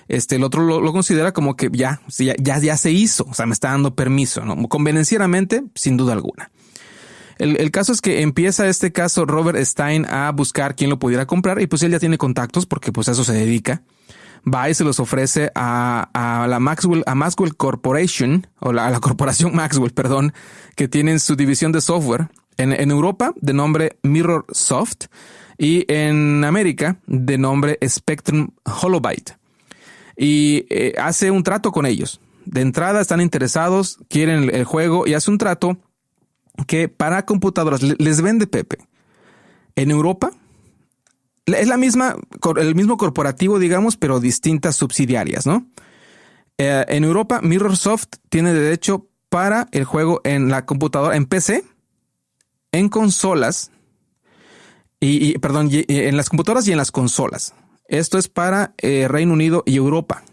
el otro lo considera como que ya se hizo, o sea, me está dando permiso, ¿no? Convenencieramente, sin duda alguna. El caso es que empieza este caso Robert Stein a buscar quién lo pudiera comprar y pues él ya tiene contactos porque pues a eso se dedica. Va y se los ofrece a la Maxwell Corporation, o a la corporación Maxwell, perdón, que tienen su división de software en Europa de nombre MirrorSoft y en América de nombre Spectrum Holobyte. Y hace un trato con ellos. De entrada están interesados, quieren el juego y hace un trato que para computadoras les vende, Pepe. En Europa es el mismo corporativo, digamos, pero distintas subsidiarias, ¿no? En Europa, MirrorSoft tiene derecho para el juego en la computadora, en PC, en consolas, en las computadoras y en las consolas. Esto es para Reino Unido y Europa.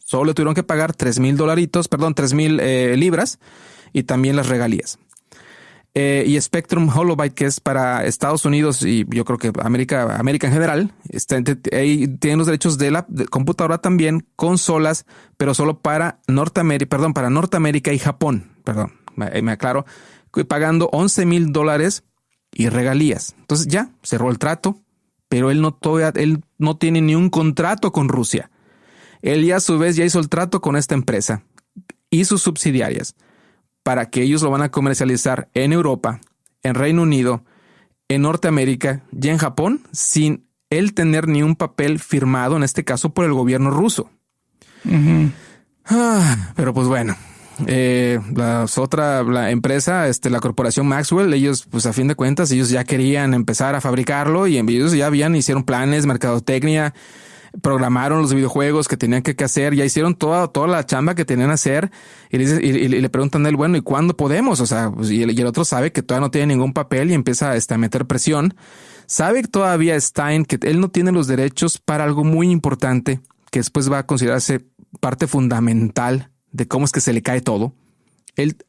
Solo le tuvieron que pagar $3,000, libras y también las regalías. Y Spectrum Holobyte, que es para Estados Unidos y yo creo que América en general, ahí tienen los derechos de la computadora también, consolas, pero solo para Norteamérica y Japón. Me aclaro, pagando $11,000 y regalías. Entonces ya cerró el trato, pero él no tiene ni un contrato con Rusia. Él ya a su vez ya hizo el trato con esta empresa y sus subsidiarias para que ellos lo van a comercializar en Europa, en Reino Unido, en Norteamérica y en Japón sin él tener ni un papel firmado, en este caso por el gobierno ruso. Uh-huh. Pero pues bueno, la empresa, la corporación Maxwell, ellos pues a fin de cuentas, ellos ya querían empezar a fabricarlo y ellos ya hicieron planes, mercadotecnia, programaron los videojuegos que tenían que hacer, ya hicieron toda la chamba que tenían que hacer y le preguntan a él, bueno, ¿y cuándo podemos? O sea, pues, y el otro sabe que todavía no tiene ningún papel y empieza a meter presión. Sabe todavía Stein que él no tiene los derechos para algo muy importante que después va a considerarse parte fundamental de cómo es que se le cae todo.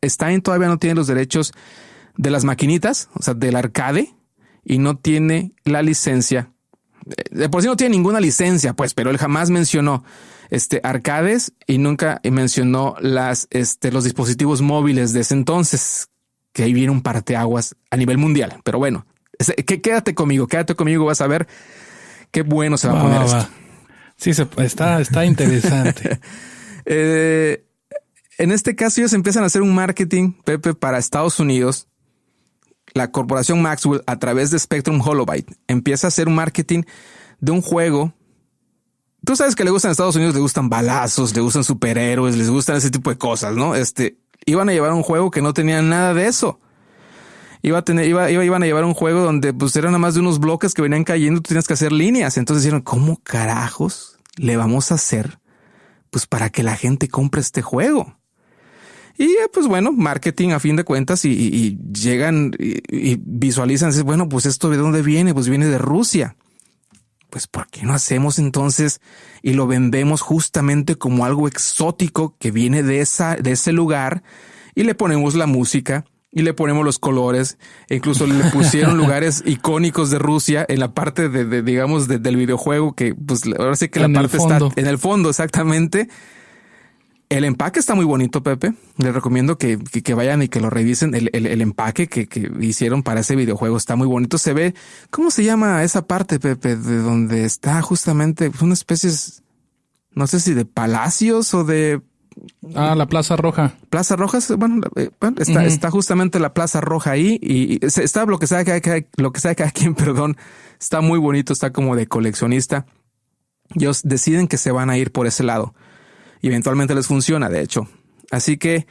Stein todavía no tiene los derechos de las maquinitas, o sea, del arcade, y no tiene la licencia. De por sí no tiene ninguna licencia, pues, pero él jamás mencionó arcades y nunca mencionó los dispositivos móviles de ese entonces, que ahí viene un parteaguas a nivel mundial. Pero bueno, quédate conmigo, vas a ver qué bueno se va a poner esto. Sí, está interesante. En este caso ellos empiezan a hacer un marketing, Pepe, para Estados Unidos. La corporación Maxwell, a través de Spectrum Holobyte, empieza a hacer un marketing de un juego. Tú sabes que le gustan a Estados Unidos, le gustan balazos, le gustan superhéroes, les gustan ese tipo de cosas, ¿no? Iban a llevar un juego que no tenía nada de eso. Iban a llevar un juego donde pues eran nada más de unos bloques que venían cayendo, tú tienes que hacer líneas. Entonces dijeron, ¿cómo carajos le vamos a hacer pues para que la gente compre este juego? Y pues bueno, marketing a fin de cuentas y llegan y visualizan, dicen, bueno, pues esto ¿de dónde viene? Pues viene de Rusia. Pues ¿por qué no hacemos entonces y lo vendemos justamente como algo exótico que viene de ese lugar y le ponemos la música y le ponemos los colores e incluso le pusieron lugares icónicos de Rusia en la parte digamos del videojuego que pues ahora sí que la parte está en el fondo exactamente. El empaque está muy bonito, Pepe. Les recomiendo que vayan y que lo revisen. El empaque que hicieron para ese videojuego está muy bonito. Se ve, ¿cómo se llama esa parte, Pepe? De donde está justamente una especie, no sé si de palacios o de... la Plaza Roja. Plaza Roja, bueno, está justamente la Plaza Roja ahí y está lo que sabe cada quien, perdón. Está muy bonito, está como de coleccionista. Ellos deciden que se van a ir por ese lado. Y eventualmente les funciona, de hecho. Así que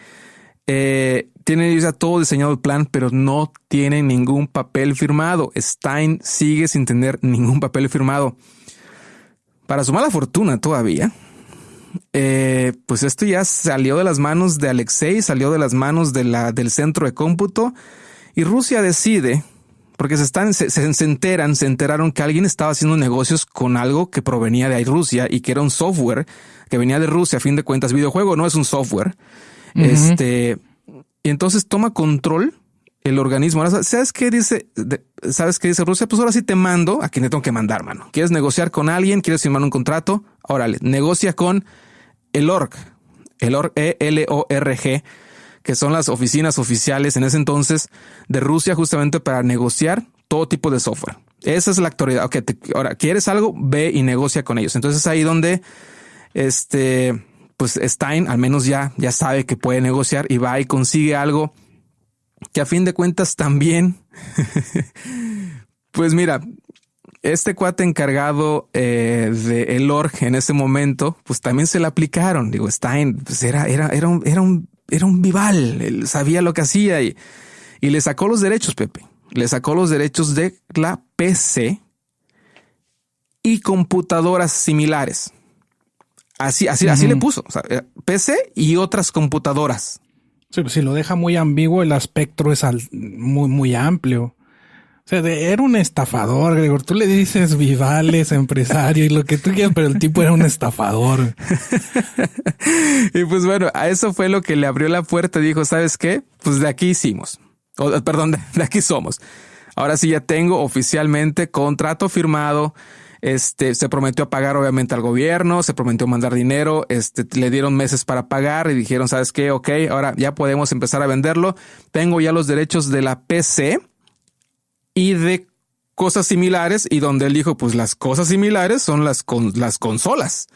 tienen ya todo diseñado el plan, pero no tienen ningún papel firmado. Stein sigue sin tener ningún papel firmado. Para su mala fortuna todavía, pues esto ya salió de las manos de Alexei, salió de las manos del centro de cómputo y Rusia decide, porque se enteraron que alguien estaba haciendo negocios con algo que provenía de Rusia y que era un software que venía de Rusia. A fin de cuentas, videojuego no es un software. Uh-huh. Y entonces toma control el organismo. Ahora, ¿sabes qué dice? ¿Sabes qué dice Rusia? Pues ahora sí te mando a quien te tengo que mandar, mano. ¿Quieres negociar con alguien? ¿Quieres firmar un contrato? Órale, negocia con el ORG, ELORG, que son las oficinas oficiales en ese entonces de Rusia, justamente para negociar todo tipo de software. Esa es la autoridad. Ok, ahora, ¿quieres algo? Ve y negocia con ellos. Entonces ahí donde pues Stein al menos ya sabe que puede negociar y va y consigue algo que a fin de cuentas también, pues mira, este cuate encargado de el org en ese momento, pues también se le aplicaron. Digo, Stein pues era un vival, él sabía lo que hacía y le sacó los derechos, Pepe. Le sacó los derechos de la PC y computadoras similares. Así le puso. O sea, PC y otras computadoras. Sí, pues si lo deja muy ambiguo, el espectro es muy, muy amplio. O sea, era un estafador, Gregor. Tú le dices vivales, empresario y lo que tú quieras, pero el tipo era un estafador. Y pues bueno, a eso fue lo que le abrió la puerta. Dijo, ¿sabes qué? Pues de aquí hicimos. Perdón, de aquí somos. Ahora sí ya tengo oficialmente contrato firmado. Se prometió pagar obviamente al gobierno, se prometió mandar dinero, le dieron meses para pagar y dijeron, ¿sabes qué? Ok, ahora ya podemos empezar a venderlo. Tengo ya los derechos de la PC y de cosas similares, y donde él dijo, pues las cosas similares son las consolas.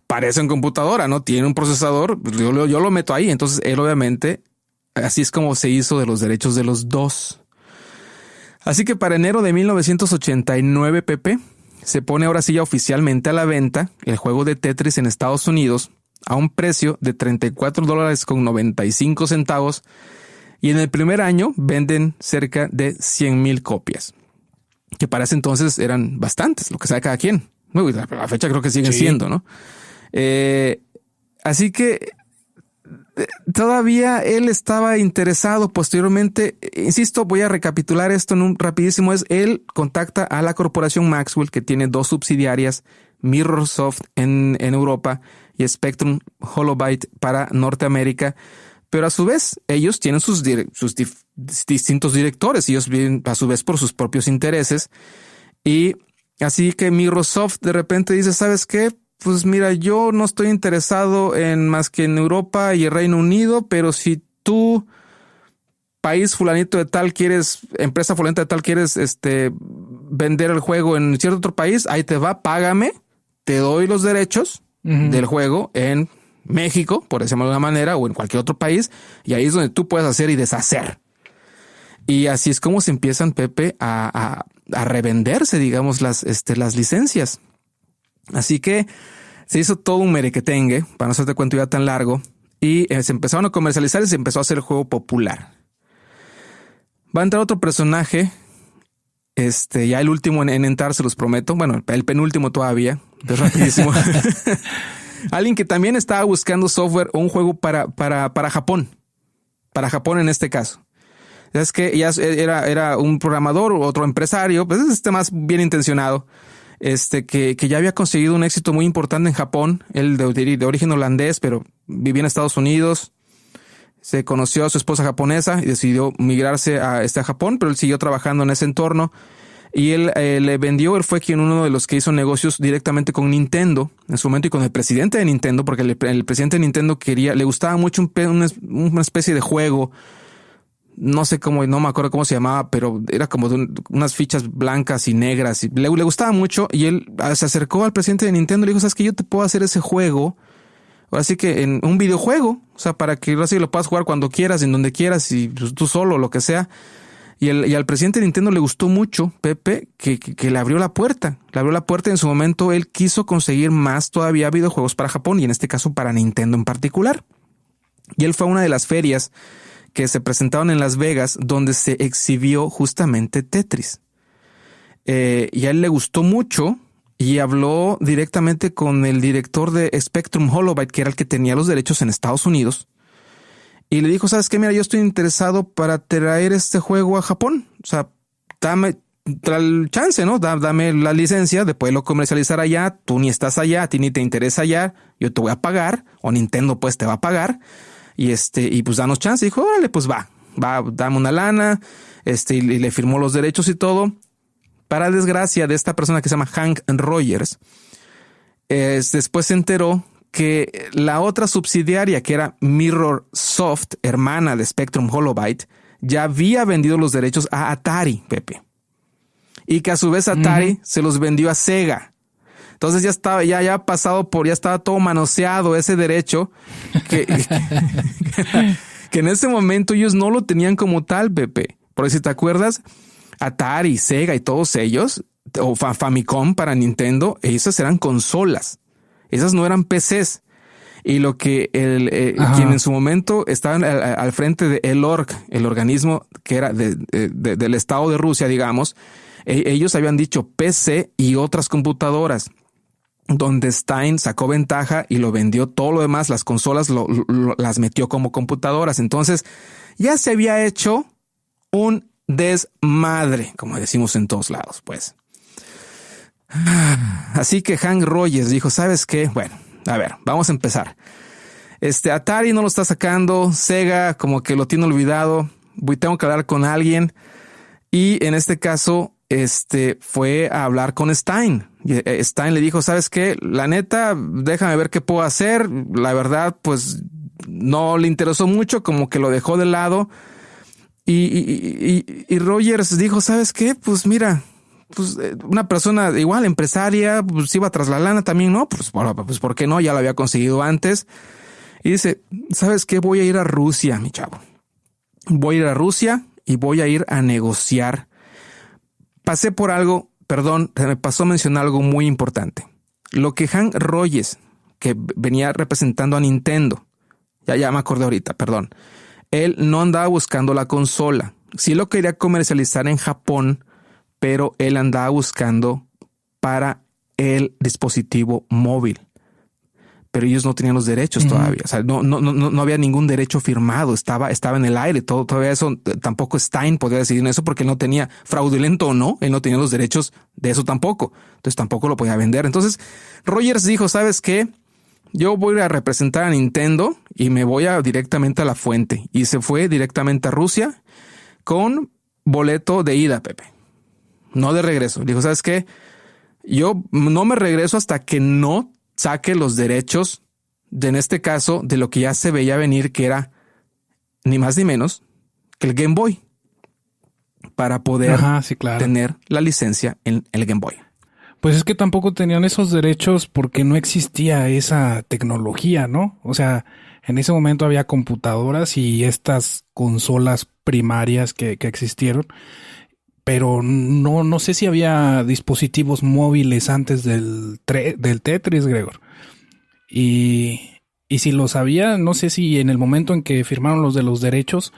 Parecen computadora, ¿no? Tiene un procesador, yo lo meto ahí. Entonces él obviamente, así es como se hizo de los derechos de los dos. Así que para enero de 1989, Pepe, se pone ahora sí ya oficialmente a la venta el juego de Tetris en Estados Unidos a un precio de $34.95 y en el primer año venden cerca de 100,000 copias, que para ese entonces eran bastantes, lo que sabe cada quien. La fecha creo que siguen siendo, ¿no? Así que todavía él estaba interesado posteriormente. Insisto, voy a recapitular esto en un rapidísimo. Él contacta a la corporación Maxwell, que tiene dos subsidiarias, Mirrorsoft en Europa y Spectrum Holobyte para Norteamérica. Pero a su vez, ellos tienen sus distintos directores. Ellos viven a su vez por sus propios intereses. Y así que Mirrorsoft de repente dice, ¿sabes qué? Pues mira, yo no estoy interesado en más que en Europa y el Reino Unido, pero si tú, país fulanito de tal, empresa fulanita de tal, quieres vender el juego en cierto otro país, ahí te va, págame, te doy los derechos del juego en México, por decirlo de alguna manera, o en cualquier otro país, y ahí es donde tú puedes hacer y deshacer. Y así es como se empiezan, Pepe, a revenderse, digamos, las licencias. Así que se hizo todo un merequetengue, para no hacerte cuento ya tan largo, y se empezaron a comercializar y se empezó a hacer el juego popular. Va a entrar otro personaje, ya el último en entrar, se los prometo. Bueno, el penúltimo todavía, es rapidísimo. Alguien que también estaba buscando software o un juego para Japón. Para Japón en este caso. Es que ya era un programador o otro empresario, pues más bien intencionado. Que ya había conseguido un éxito muy importante en Japón, él de origen holandés, pero vivía en Estados Unidos. Se conoció a su esposa japonesa y decidió migrarse a Japón, pero él siguió trabajando en ese entorno. Y él le vendió, él fue uno de los que hizo negocios directamente con Nintendo en su momento y con el presidente de Nintendo, porque el presidente de Nintendo le gustaba mucho una especie de juego. No sé cómo, no me acuerdo cómo se llamaba, pero era como de unas fichas blancas y negras y le gustaba mucho, y él se acercó al presidente de Nintendo y le dijo, ¿sabes qué? Yo te puedo hacer ese juego, ahora sí que en un videojuego, o sea, para que ahora sí lo puedas jugar cuando quieras, en donde quieras y tú solo, lo que sea. Y al presidente de Nintendo le gustó mucho, Pepe, que le abrió la puerta. Le abrió la puerta y en su momento él quiso conseguir más todavía videojuegos para Japón y en este caso para Nintendo en particular. Y él fue a una de las ferias que se presentaron en Las Vegas, donde se exhibió justamente Tetris. Y a él le gustó mucho y habló directamente con el director de Spectrum Holobyte, que era el que tenía los derechos en Estados Unidos. Y le dijo, ¿sabes qué? Mira, yo estoy interesado para traer este juego a Japón. O sea, dame el chance, ¿no? Dame la licencia de poderlo comercializar allá. Tú ni estás allá, a ti ni te interesa allá. Yo te voy a pagar, o Nintendo pues te va a pagar. y pues danos chance. Y dijo, órale, pues va, dame una lana, y le firmó los derechos y todo. Para desgracia de esta persona que se llama Hank Rogers, después se enteró que la otra subsidiaria, que era Mirror Soft, hermana de Spectrum Holobyte, ya había vendido los derechos a Atari, Pepe. Y que a su vez Atari se los vendió a Sega. Entonces ya estaba, ya pasado ya estaba todo manoseado ese derecho que en ese momento ellos no lo tenían como tal, Pepe. Porque si te acuerdas, Atari, Sega y todos ellos, o Famicom para Nintendo, esas eran consolas. Esas no eran PCs. Y lo que quien en su momento estaba al frente de el ORG, el organismo que era del Estado de Rusia, digamos, ellos habían dicho PC y otras computadoras, donde Stein sacó ventaja y lo vendió. Todo lo demás, las consolas las metió como computadoras. Entonces ya se había hecho un desmadre, como decimos en todos lados, pues. Así que Hank Rogers dijo, ¿sabes qué? Bueno, a ver, vamos a empezar. Atari no lo está sacando, Sega como que lo tiene olvidado, tengo que hablar con alguien. Y en este caso, fue a hablar con Stein. Stein le dijo, ¿sabes qué? La neta, déjame ver qué puedo hacer. La verdad, pues no le interesó mucho, como que lo dejó de lado. Y Rogers dijo, ¿sabes qué? Pues mira, pues una persona igual, empresaria, pues iba tras la lana también, ¿no? Pues ¿por qué no? Ya lo había conseguido antes. Y dice, ¿sabes qué? Voy a ir a Rusia, mi chavo. Voy a ir a Rusia y voy a ir a negociar. Pasé por algo, perdón, me pasó a mencionar algo muy importante. Lo que Hank Rogers, que venía representando a Nintendo, ya me acordé ahorita, perdón. Él no andaba buscando la consola. Sí lo quería comercializar en Japón, pero él andaba buscando para el dispositivo móvil. Pero ellos no tenían los derechos todavía. O sea, no había ningún derecho firmado. Estaba en el aire. Todavía eso, tampoco Stein podía decidir en eso porque él no tenía, fraudulento o no, él no tenía los derechos de eso tampoco. Entonces tampoco lo podía vender. Entonces Rogers dijo, ¿sabes qué? Yo voy a representar a Nintendo y me voy directamente a la fuente. Y se fue directamente a Rusia con boleto de ida, Pepe. No de regreso. Dijo, ¿sabes qué? Yo no me regreso hasta que no saque los derechos en este caso, de lo que ya se veía venir, que era ni más ni menos que el Game Boy, para poder tener la licencia en el Game Boy. Pues es que tampoco tenían esos derechos porque no existía esa tecnología, ¿no? O sea, en ese momento había computadoras y estas consolas primarias que existieron, pero no sé si había dispositivos móviles antes del Tetris, Gregor. Y si los había, no sé si en el momento en que firmaron los de los derechos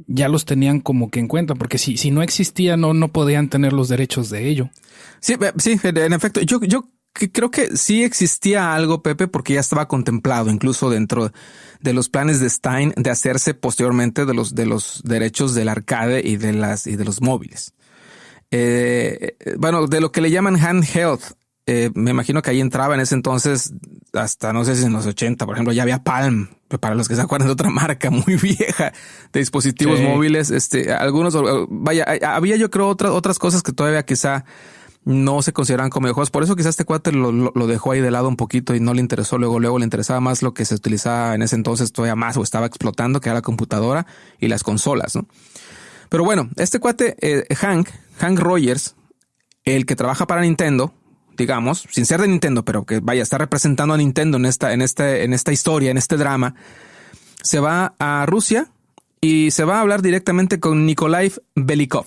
ya los tenían como que en cuenta, porque si no existía, no podían tener los derechos de ello. Sí, en efecto, yo creo que sí existía algo, Pepe, porque ya estaba contemplado incluso dentro de los planes de Stein de hacerse posteriormente de los derechos del arcade y de los móviles. Bueno, de lo que le llaman handheld, me imagino que ahí entraba en ese entonces, hasta no sé si en los 80, por ejemplo, ya había Palm, para los que se acuerdan de otra marca muy vieja de dispositivos móviles. Algunos, había yo creo otras cosas que todavía quizá no se consideraban como videojuegos. Por eso quizás este cuate lo dejó ahí de lado un poquito y no le interesó. Luego le interesaba más lo que se utilizaba en ese entonces todavía más o estaba explotando, que era la computadora y las consolas, ¿no? Pero bueno, este cuate, Hank Rogers, el que trabaja para Nintendo, digamos, sin ser de Nintendo, pero que está representando a Nintendo en esta historia, en este drama, se va a Rusia y se va a hablar directamente con Nikolai Belikov.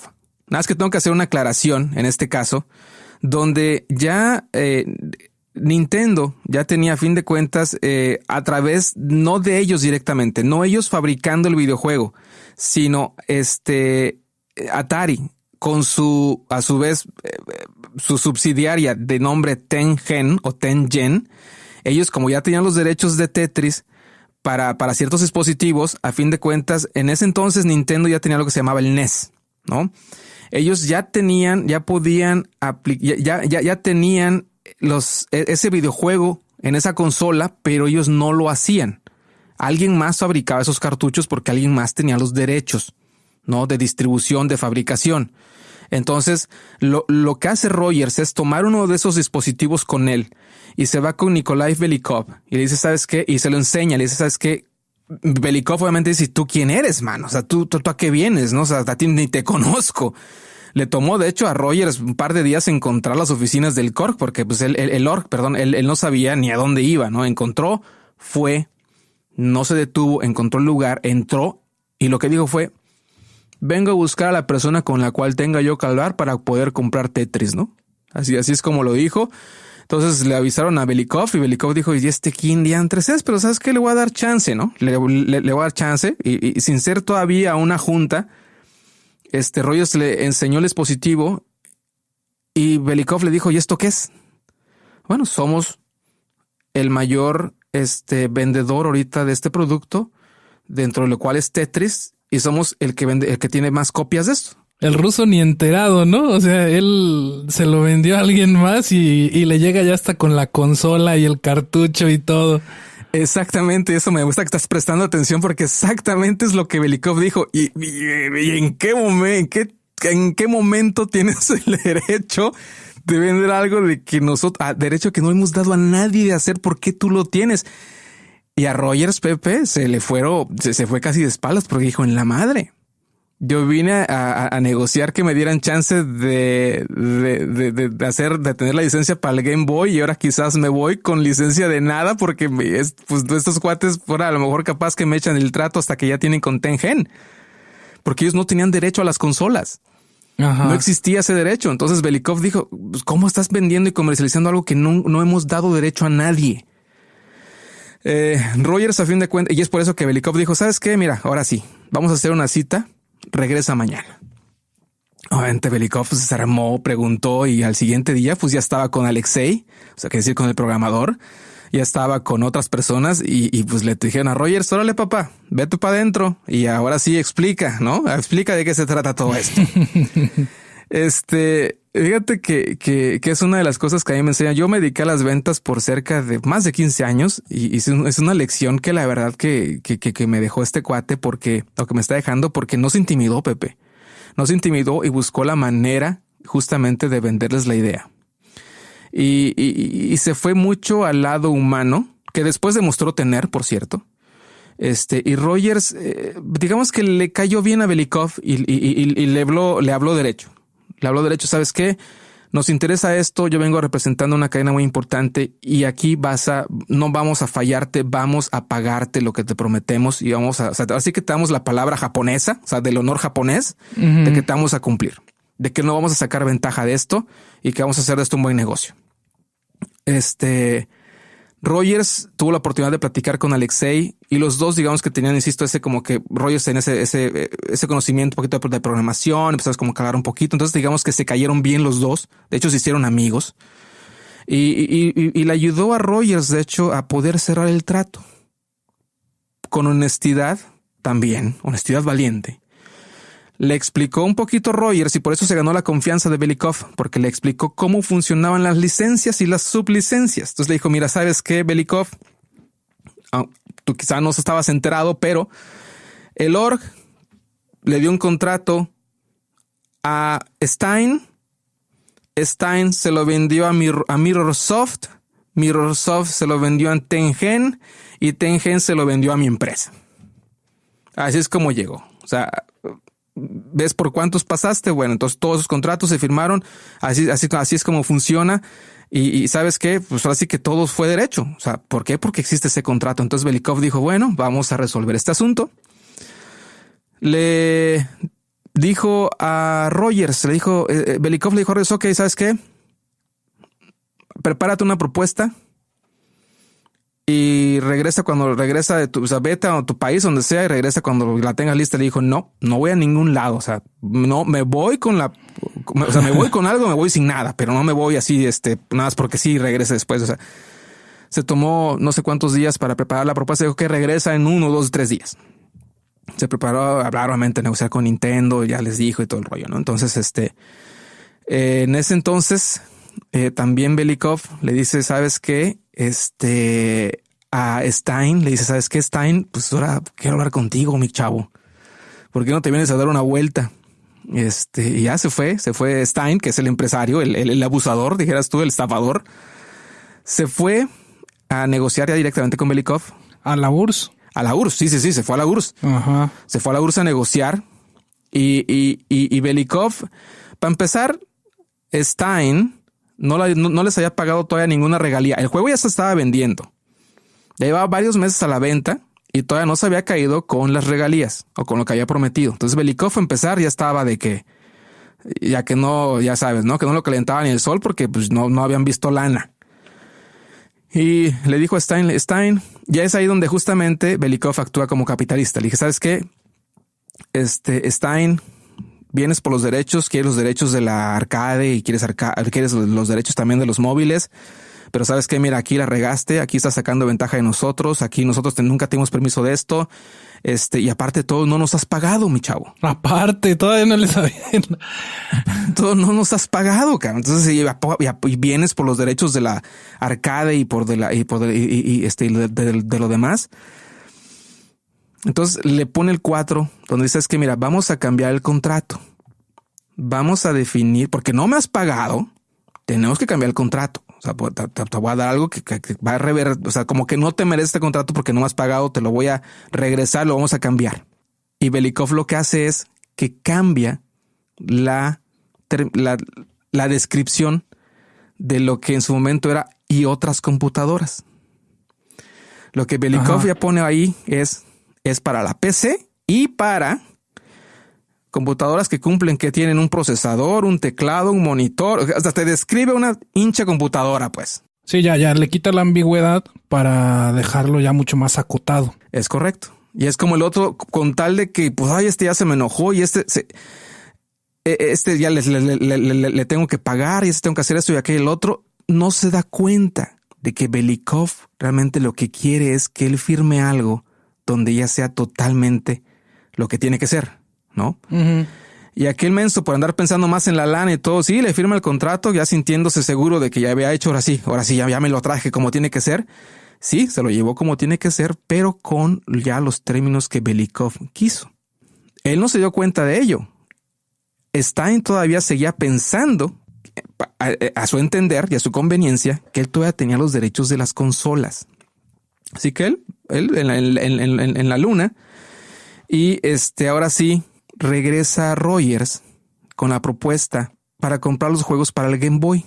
Nada más que tengo que hacer una aclaración en este caso, donde ya Nintendo ya tenía, a fin de cuentas, a través, no de ellos directamente, no ellos fabricando el videojuego, sino Atari, con a su vez, su subsidiaria de nombre Tengen o Tengen. Ellos, como ya tenían los derechos de Tetris para ciertos dispositivos, a fin de cuentas, en ese entonces Nintendo ya tenía lo que se llamaba el NES, ¿no? Ellos ya tenían ese videojuego en esa consola, pero ellos no lo hacían. alguien más fabricaba esos cartuchos porque alguien más tenía los derechos, ¿no? De distribución, de fabricación. Entonces, lo que hace Rogers es tomar uno de esos dispositivos con él y se va con Nikolai Belikov y le dice, ¿sabes qué? Y se lo enseña, le dice, ¿sabes qué? Belikov obviamente dice, ¿tú quién eres, man? O sea, ¿tú a qué vienes? ¿No? O sea, a ti ni te conozco. Le tomó, de hecho, a Rogers un par de días encontrar las oficinas del Korg, porque pues él no sabía ni a dónde iba, ¿no? Encontró, fue, no se detuvo, encontró el lugar, entró y lo que dijo fue, vengo a buscar a la persona con la cual tenga yo que hablar para poder comprar Tetris, ¿no? Así es como lo dijo. Entonces le avisaron a Belikov y Belikov dijo, ¿y este quién diantres es? Pero ¿sabes qué? Le voy a dar chance, ¿no? Le voy a dar chance y sin ser todavía una junta, Rogers le enseñó el dispositivo y Belikov le dijo, ¿y esto qué es? Bueno, somos el mayor vendedor ahorita de este producto, dentro de lo cual es Tetris, y somos el que tiene más copias de esto. El ruso ni enterado, ¿no? O sea, él se lo vendió a alguien más y le llega ya hasta con la consola y el cartucho y todo. Exactamente, eso me gusta que estás prestando atención porque exactamente es lo que Belikov dijo. ¿Y en qué momento tienes el derecho de vender algo de que derecho que no hemos dado a nadie de hacer? ¿Por qué tú lo tienes? Y a Rogers, Pepe, se fue casi de espaldas porque dijo, en la madre. Yo vine a negociar que me dieran chance de tener la licencia para el Game Boy y ahora quizás me voy con licencia de nada porque pues estos cuates fuera a lo mejor capaz que me echan el trato hasta que ya tienen con Tengen, porque ellos no tenían derecho a las consolas. Ajá. No existía ese derecho. Entonces Belikov dijo, pues, ¿cómo estás vendiendo y comercializando algo que no hemos dado derecho a nadie? Rogers, a fin de cuentas, y es por eso que Belikov dijo, ¿sabes qué? Mira, ahora sí, vamos a hacer una cita. Regresa mañana. Obviamente Belikov se armó, preguntó y al siguiente día pues ya estaba con Alexei, o sea, que decir con el programador, ya estaba con otras personas y pues le dijeron a Rogers, órale papá, vete para adentro y ahora sí explica, ¿no? Explica de qué se trata todo esto. Fíjate que es una de las cosas que a mí me enseñan. Yo me dediqué a las ventas por cerca de más de 15 años y es una lección que la verdad que me dejó este cuate o que me está dejando porque no se intimidó, Pepe. No se intimidó y buscó la manera justamente de venderles la idea. Y se fue mucho al lado humano, que después demostró tener, por cierto. Y Rogers, digamos que le cayó bien a Belikov y le habló derecho. Le habló derecho, ¿sabes qué? Nos interesa esto, yo vengo representando una cadena muy importante y aquí no vamos a fallarte, vamos a pagarte lo que te prometemos y así que te damos la palabra japonesa, o sea, del honor japonés, de que te vamos a cumplir, de que no vamos a sacar ventaja de esto y que vamos a hacer de esto un buen negocio. Rogers tuvo la oportunidad de platicar con Alexei y los dos, digamos que tenían, insisto, como que Rogers tenía ese conocimiento, un poquito de programación, empezaron como a calar un poquito. Entonces, digamos que se cayeron bien los dos. De hecho, se hicieron amigos y le ayudó a Rogers, de hecho, a poder cerrar el trato con honestidad también, honestidad valiente. Le explicó un poquito Rogers y por eso se ganó la confianza de Belikov, porque le explicó cómo funcionaban las licencias y las sublicencias. Entonces le dijo, mira, ¿sabes qué, Belikov? Tú quizá no estabas enterado, pero el org le dio un contrato a Stein. Stein se lo vendió a Mirrorsoft. Mirrorsoft se lo vendió a Tengen y Tengen se lo vendió a mi empresa. Así es como llegó. O sea, ¿ves por cuántos pasaste? Bueno, entonces todos esos contratos se firmaron. Así es como funciona. Y ¿sabes qué? Pues ahora sí que todo fue derecho. O sea, ¿por qué? Porque existe ese contrato. Entonces Belikov dijo, bueno, vamos a resolver este asunto. Le dijo a Rogers, Belikov le dijo a Rogers, ok, ¿sabes qué? Prepárate una propuesta y regresa de vete a tu país, donde sea, y regresa cuando la tengas lista. Le dijo, no voy a ningún lado. O sea, no me voy me voy con algo, me voy sin nada, pero no me voy así, nada más porque sí, regrese después. O sea, se tomó no sé cuántos días para preparar la propuesta. Dijo que regresa en 1, 2, 3 días. Se preparó a hablar, obviamente, negociar con Nintendo, ya les dijo y todo el rollo, ¿no? Entonces, en ese entonces, también Belikov le dice, ¿sabes qué? a Stein, le dice, ¿sabes qué, Stein? Pues ahora quiero hablar contigo, mi chavo. ¿Por qué no te vienes a dar una vuelta? Y ya se fue Stein, que es el empresario, el abusador, dijeras tú, el estafador. Se fue a negociar ya directamente con Belikov. ¿A la URSS? A la URSS, sí, se fue a la URSS. Ajá. Se fue a la URSS a negociar. Y Belikov, para empezar, Stein no les había pagado todavía ninguna regalía. El juego ya se estaba vendiendo. Ya llevaba varios meses a la venta y todavía no se había caído con las regalías o con lo que había prometido. Entonces Belikov, a empezar, ya estaba de que, ya que no, ya sabes, ¿no? Que no lo calentaba ni el sol porque pues no habían visto lana. Y le dijo a Stein, ya es ahí donde justamente Belikov actúa como capitalista. Le dije, ¿sabes qué? Stein, vienes por los derechos, quieres los derechos de la arcade y quieres los derechos también de los móviles. Pero ¿sabes qué? Mira, aquí la regaste, aquí estás sacando ventaja de nosotros, aquí nosotros nunca tuvimos permiso de esto. Y aparte de todo, no nos has pagado, mi chavo. Aparte, todavía no les había... Todo no nos has pagado, cabrón. Entonces, y vienes por los derechos de la arcade y de lo demás. Entonces le pone el 4, donde dice, es que mira, vamos a cambiar el contrato. Vamos a definir, porque no me has pagado, tenemos que cambiar el contrato. O sea, te voy a dar algo que va a rever, o sea, como que no te mereces este contrato porque no me has pagado, te lo voy a regresar, lo vamos a cambiar. Y Belikov lo que hace es que cambia la descripción de lo que en su momento era y otras computadoras. Lo que Belikov ya pone ahí es para la PC y para computadoras que tienen un procesador, un teclado, un monitor. Hasta te describe una hincha computadora, pues. Sí, ya le quita la ambigüedad para dejarlo ya mucho más acotado. Es correcto. Y es como el otro, con tal de que, pues, ay, ya se me enojó y ya le tengo que pagar y tengo que hacer esto y aquel. El otro no se da cuenta de que Belikov realmente lo que quiere es que él firme algo donde ya sea totalmente lo que tiene que ser, ¿no? Uh-huh. Y aquel menso, por andar pensando más en la lana y todo, sí, le firma el contrato, ya sintiéndose seguro de que ya había hecho, ahora sí, ya me lo traje como tiene que ser. Sí, se lo llevó como tiene que ser, pero con ya los términos que Belikov quiso. Él no se dio cuenta de ello. Stein todavía seguía pensando, a su entender y a su conveniencia, que él todavía tenía los derechos de las consolas. Así que él en la luna, y ahora sí regresa a Rogers con la propuesta para comprar los juegos para el Game Boy.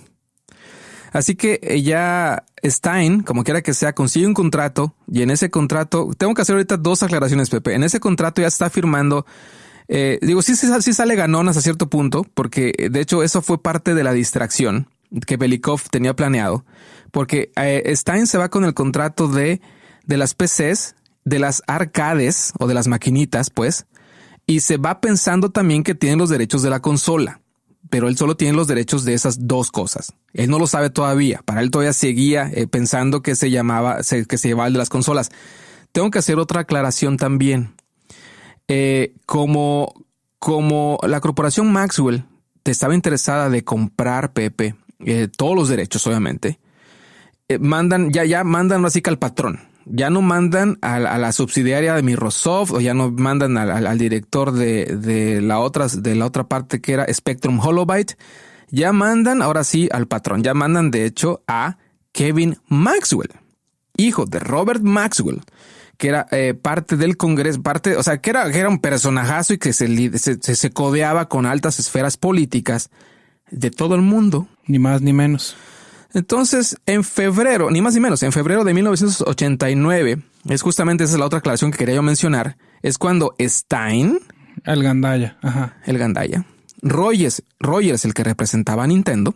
Así que ya Stein, como quiera que sea, consigue un contrato, y en ese contrato, tengo que hacer ahorita dos aclaraciones, Pepe. En ese contrato ya está firmando, sí sale ganón hasta cierto punto, porque de hecho eso fue parte de la distracción que Belikov tenía planeado, porque Stein se va con el contrato de las PCs, de las arcades o de las maquinitas, pues, y se va pensando también que tienen los derechos de la consola, pero él solo tiene los derechos de esas dos cosas. Él no lo sabe todavía. Para él todavía seguía pensando que se llevaba el de las consolas. Tengo que hacer otra aclaración también. Como la corporación Maxwell te estaba interesada de comprar, Pepe, todos los derechos, obviamente, mandan así que al patrón. Ya no mandan a la subsidiaria de Microsoft, o ya no mandan al director de la otra parte que era Spectrum Holobyte. Ya mandan ahora sí al patrón. Ya mandan de hecho a Kevin Maxwell, hijo de Robert Maxwell, que era parte del Congreso, o sea, que era un personajazo y que se codeaba con altas esferas políticas de todo el mundo. Ni más ni menos. Entonces, en febrero, ni más ni menos, en febrero de 1989, es justamente esa es la otra aclaración que quería yo mencionar, es cuando Stein, el Gandaya, Rogers, el que representaba a Nintendo,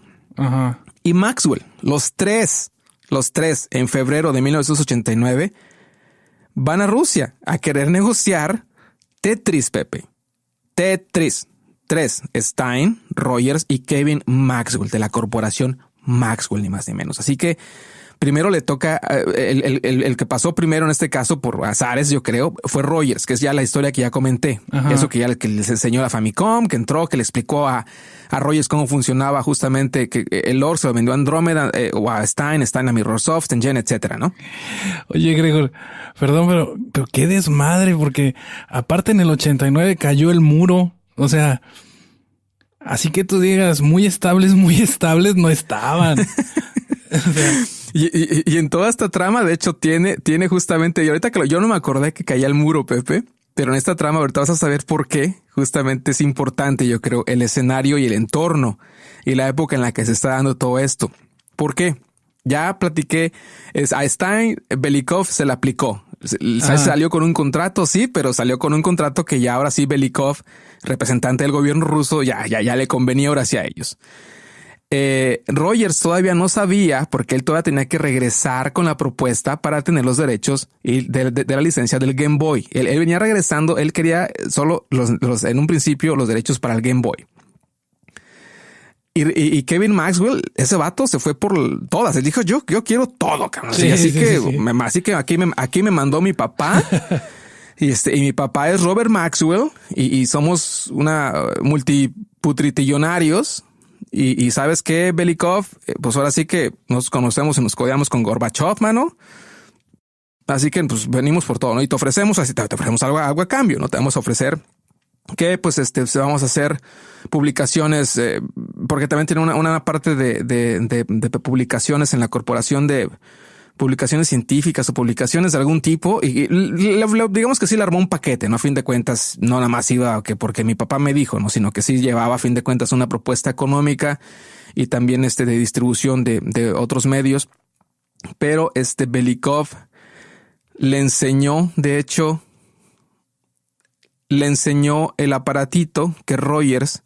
y Maxwell, los tres, en febrero de 1989, van a Rusia a querer negociar Tetris, Pepe. Tetris. 3. Stein, Rogers y Kevin Maxwell de la corporación Maxwell, ni más ni menos. Así que primero le toca, el que pasó primero en este caso por azares, yo creo, fue Rogers, que es ya la historia que ya comenté. Ajá. Eso que ya que les enseñó la Famicom, que entró, que le explicó a Rogers cómo funcionaba justamente, que el lore se lo vendió a Andrómeda o a Stein a Mirrorsoft, Engen, etcétera, ¿no? Oye, Gregor, perdón, pero qué desmadre, porque aparte en el 89 cayó el muro, o sea, así que tú digas muy estables no estaban. O sea, y en toda esta trama, de hecho, tiene justamente, y ahorita que yo no me acordé que caía el muro, Pepe, pero en esta trama ahorita vas a saber por qué justamente es importante, yo creo, el escenario y el entorno y la época en la que se está dando todo esto. ¿Por qué? Ya platiqué, a Stein, Belikov se le aplicó. Salió con un contrato, sí, pero salió con un contrato que ya ahora sí Belikov, representante del gobierno ruso, ya le convenía ahora sí a ellos. Rogers todavía no sabía porque él todavía tenía que regresar con la propuesta para tener los derechos y de la licencia del Game Boy. Él venía regresando, él quería solo en un principio los derechos para el Game Boy. Y Kevin Maxwell, ese vato se fue por todas. Él dijo, yo quiero todo, cabrón. Sí, así que aquí me mandó mi papá. Y mi papá es Robert Maxwell y somos una multiputritillonarios. Y sabes qué, Belikov, pues ahora sí que nos conocemos y nos codeamos con Gorbachev, mano. Así que pues venimos por todo, ¿no? Y te ofrecemos algo a cambio, ¿no? Te vamos a ofrecer que pues vamos a hacer publicaciones, porque también tiene una parte de publicaciones en la corporación de publicaciones científicas o publicaciones de algún tipo y digamos que sí le armó un paquete, ¿no? A fin de cuentas, no nada más iba que porque mi papá me dijo, ¿no? Sino que sí llevaba a fin de cuentas una propuesta económica y también de distribución de otros medios. Pero Belikov le enseñó, de hecho, el aparatito que Rogers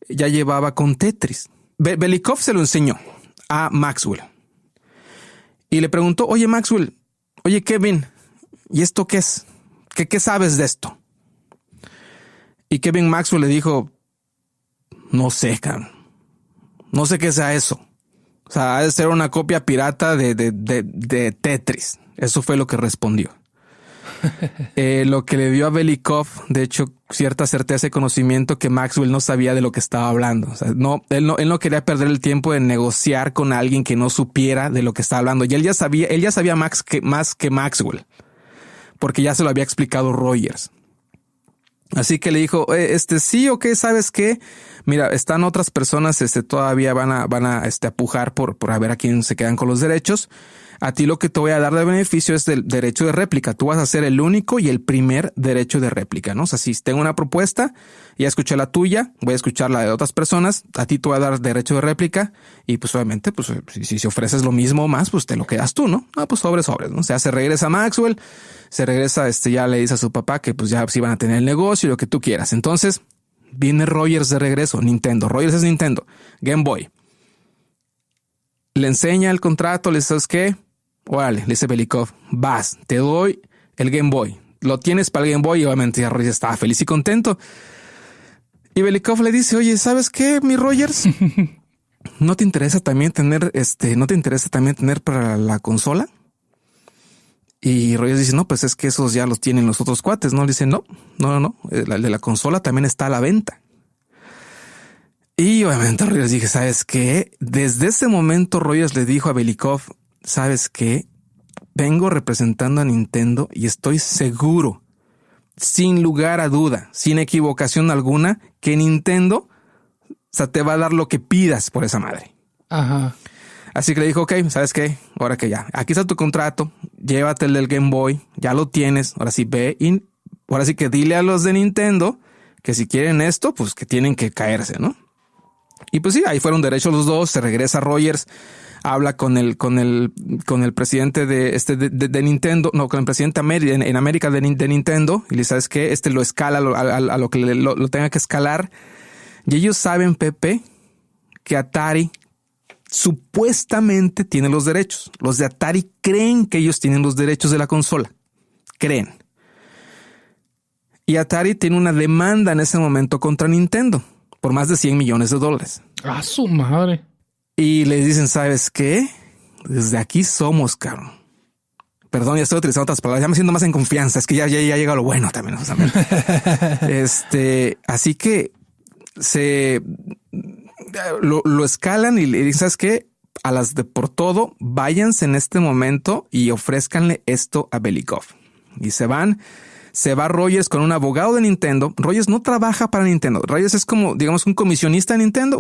ya llevaba con Tetris. Belikov se lo enseñó a Maxwell. Y le preguntó, oye Maxwell, oye Kevin, ¿y esto qué es? ¿Qué sabes de esto? Y Kevin Maxwell le dijo, no sé, cabrón. No sé qué sea eso. O sea, ha de ser una copia pirata de Tetris. Eso fue lo que respondió. Lo que le dio a Belikov, de hecho, cierta certeza y conocimiento que Maxwell no sabía de lo que estaba hablando. O sea, él no quería perder el tiempo de negociar con alguien que no supiera de lo que estaba hablando. Y él ya sabía más que Maxwell, porque ya se lo había explicado Rogers. Así que le dijo, sí, o qué, ¿sabes qué? Mira, están otras personas, todavía van a pujar por a ver a quién se quedan con los derechos. A ti lo que te voy a dar de beneficio es del derecho de réplica. Tú vas a ser el único y el primer derecho de réplica, ¿no? O sea, si tengo una propuesta, ya escuché la tuya, voy a escuchar la de otras personas, a ti te voy a dar derecho de réplica y pues obviamente, pues si ofreces lo mismo o más, pues te lo quedas tú, ¿no? Ah, pues sobres, ¿no? O sea, se regresa Maxwell, se regresa, ya le dice a su papá que pues ya sí van a tener el negocio y lo que tú quieras. Entonces, viene Rogers de regreso, Nintendo. Rogers es Nintendo, Game Boy. Le enseña el contrato, le dice, ¿sabes qué? Órale, le dice Belikov, vas, te doy el Game Boy. Lo tienes para el Game Bay y obviamente ya Rogers estaba feliz y contento. Y Belikov le dice, oye, ¿sabes qué, mi Rogers? ¿No te interesa también tener para la consola? Y Rogers dice, no, pues es que esos ya los tienen los otros cuates, ¿no? Le dice, no. El de la consola también está a la venta. Y obviamente Rogers dije, ¿sabes qué? Desde ese momento Rogers le dijo a Belikov, ¿sabes qué? Vengo representando a Nintendo y estoy seguro, sin lugar a duda, sin equivocación alguna, que Nintendo, o sea, te va a dar lo que pidas por esa madre. Ajá. Así que le dijo, ok, ¿sabes qué? Ahora que ya, aquí está tu contrato, llévate el del Game Boy, ya lo tienes, ahora sí ve y ahora sí que dile a los de Nintendo que si quieren esto, pues que tienen que caerse, ¿no? Y pues sí, ahí fueron derechos los dos, se regresa Rogers, habla con el presidente de Nintendo, no, con el presidente en América de Nintendo, y le dice, ¿sabes qué? Lo escala a lo que lo tenga que escalar. Y ellos saben, Pepe, que Atari supuestamente tiene los derechos. Los de Atari creen que ellos tienen los derechos de la consola. Creen. Y Atari tiene una demanda en ese momento contra Nintendo por más de $100 millones. ¡Ah, su madre! Y les dicen, ¿sabes qué? Desde aquí somos, cabrón. Perdón, ya estoy utilizando otras palabras, ya me siento más en confianza. Es que ya llega lo bueno también. O sea, así que lo escalan y le dicen, ¿sabes qué? A las de por todo, váyanse en este momento y ofrézcanle esto a Belikov. Y se va Rogers con un abogado de Nintendo. Rogers no trabaja para Nintendo. Rogers es como, digamos, un comisionista de Nintendo.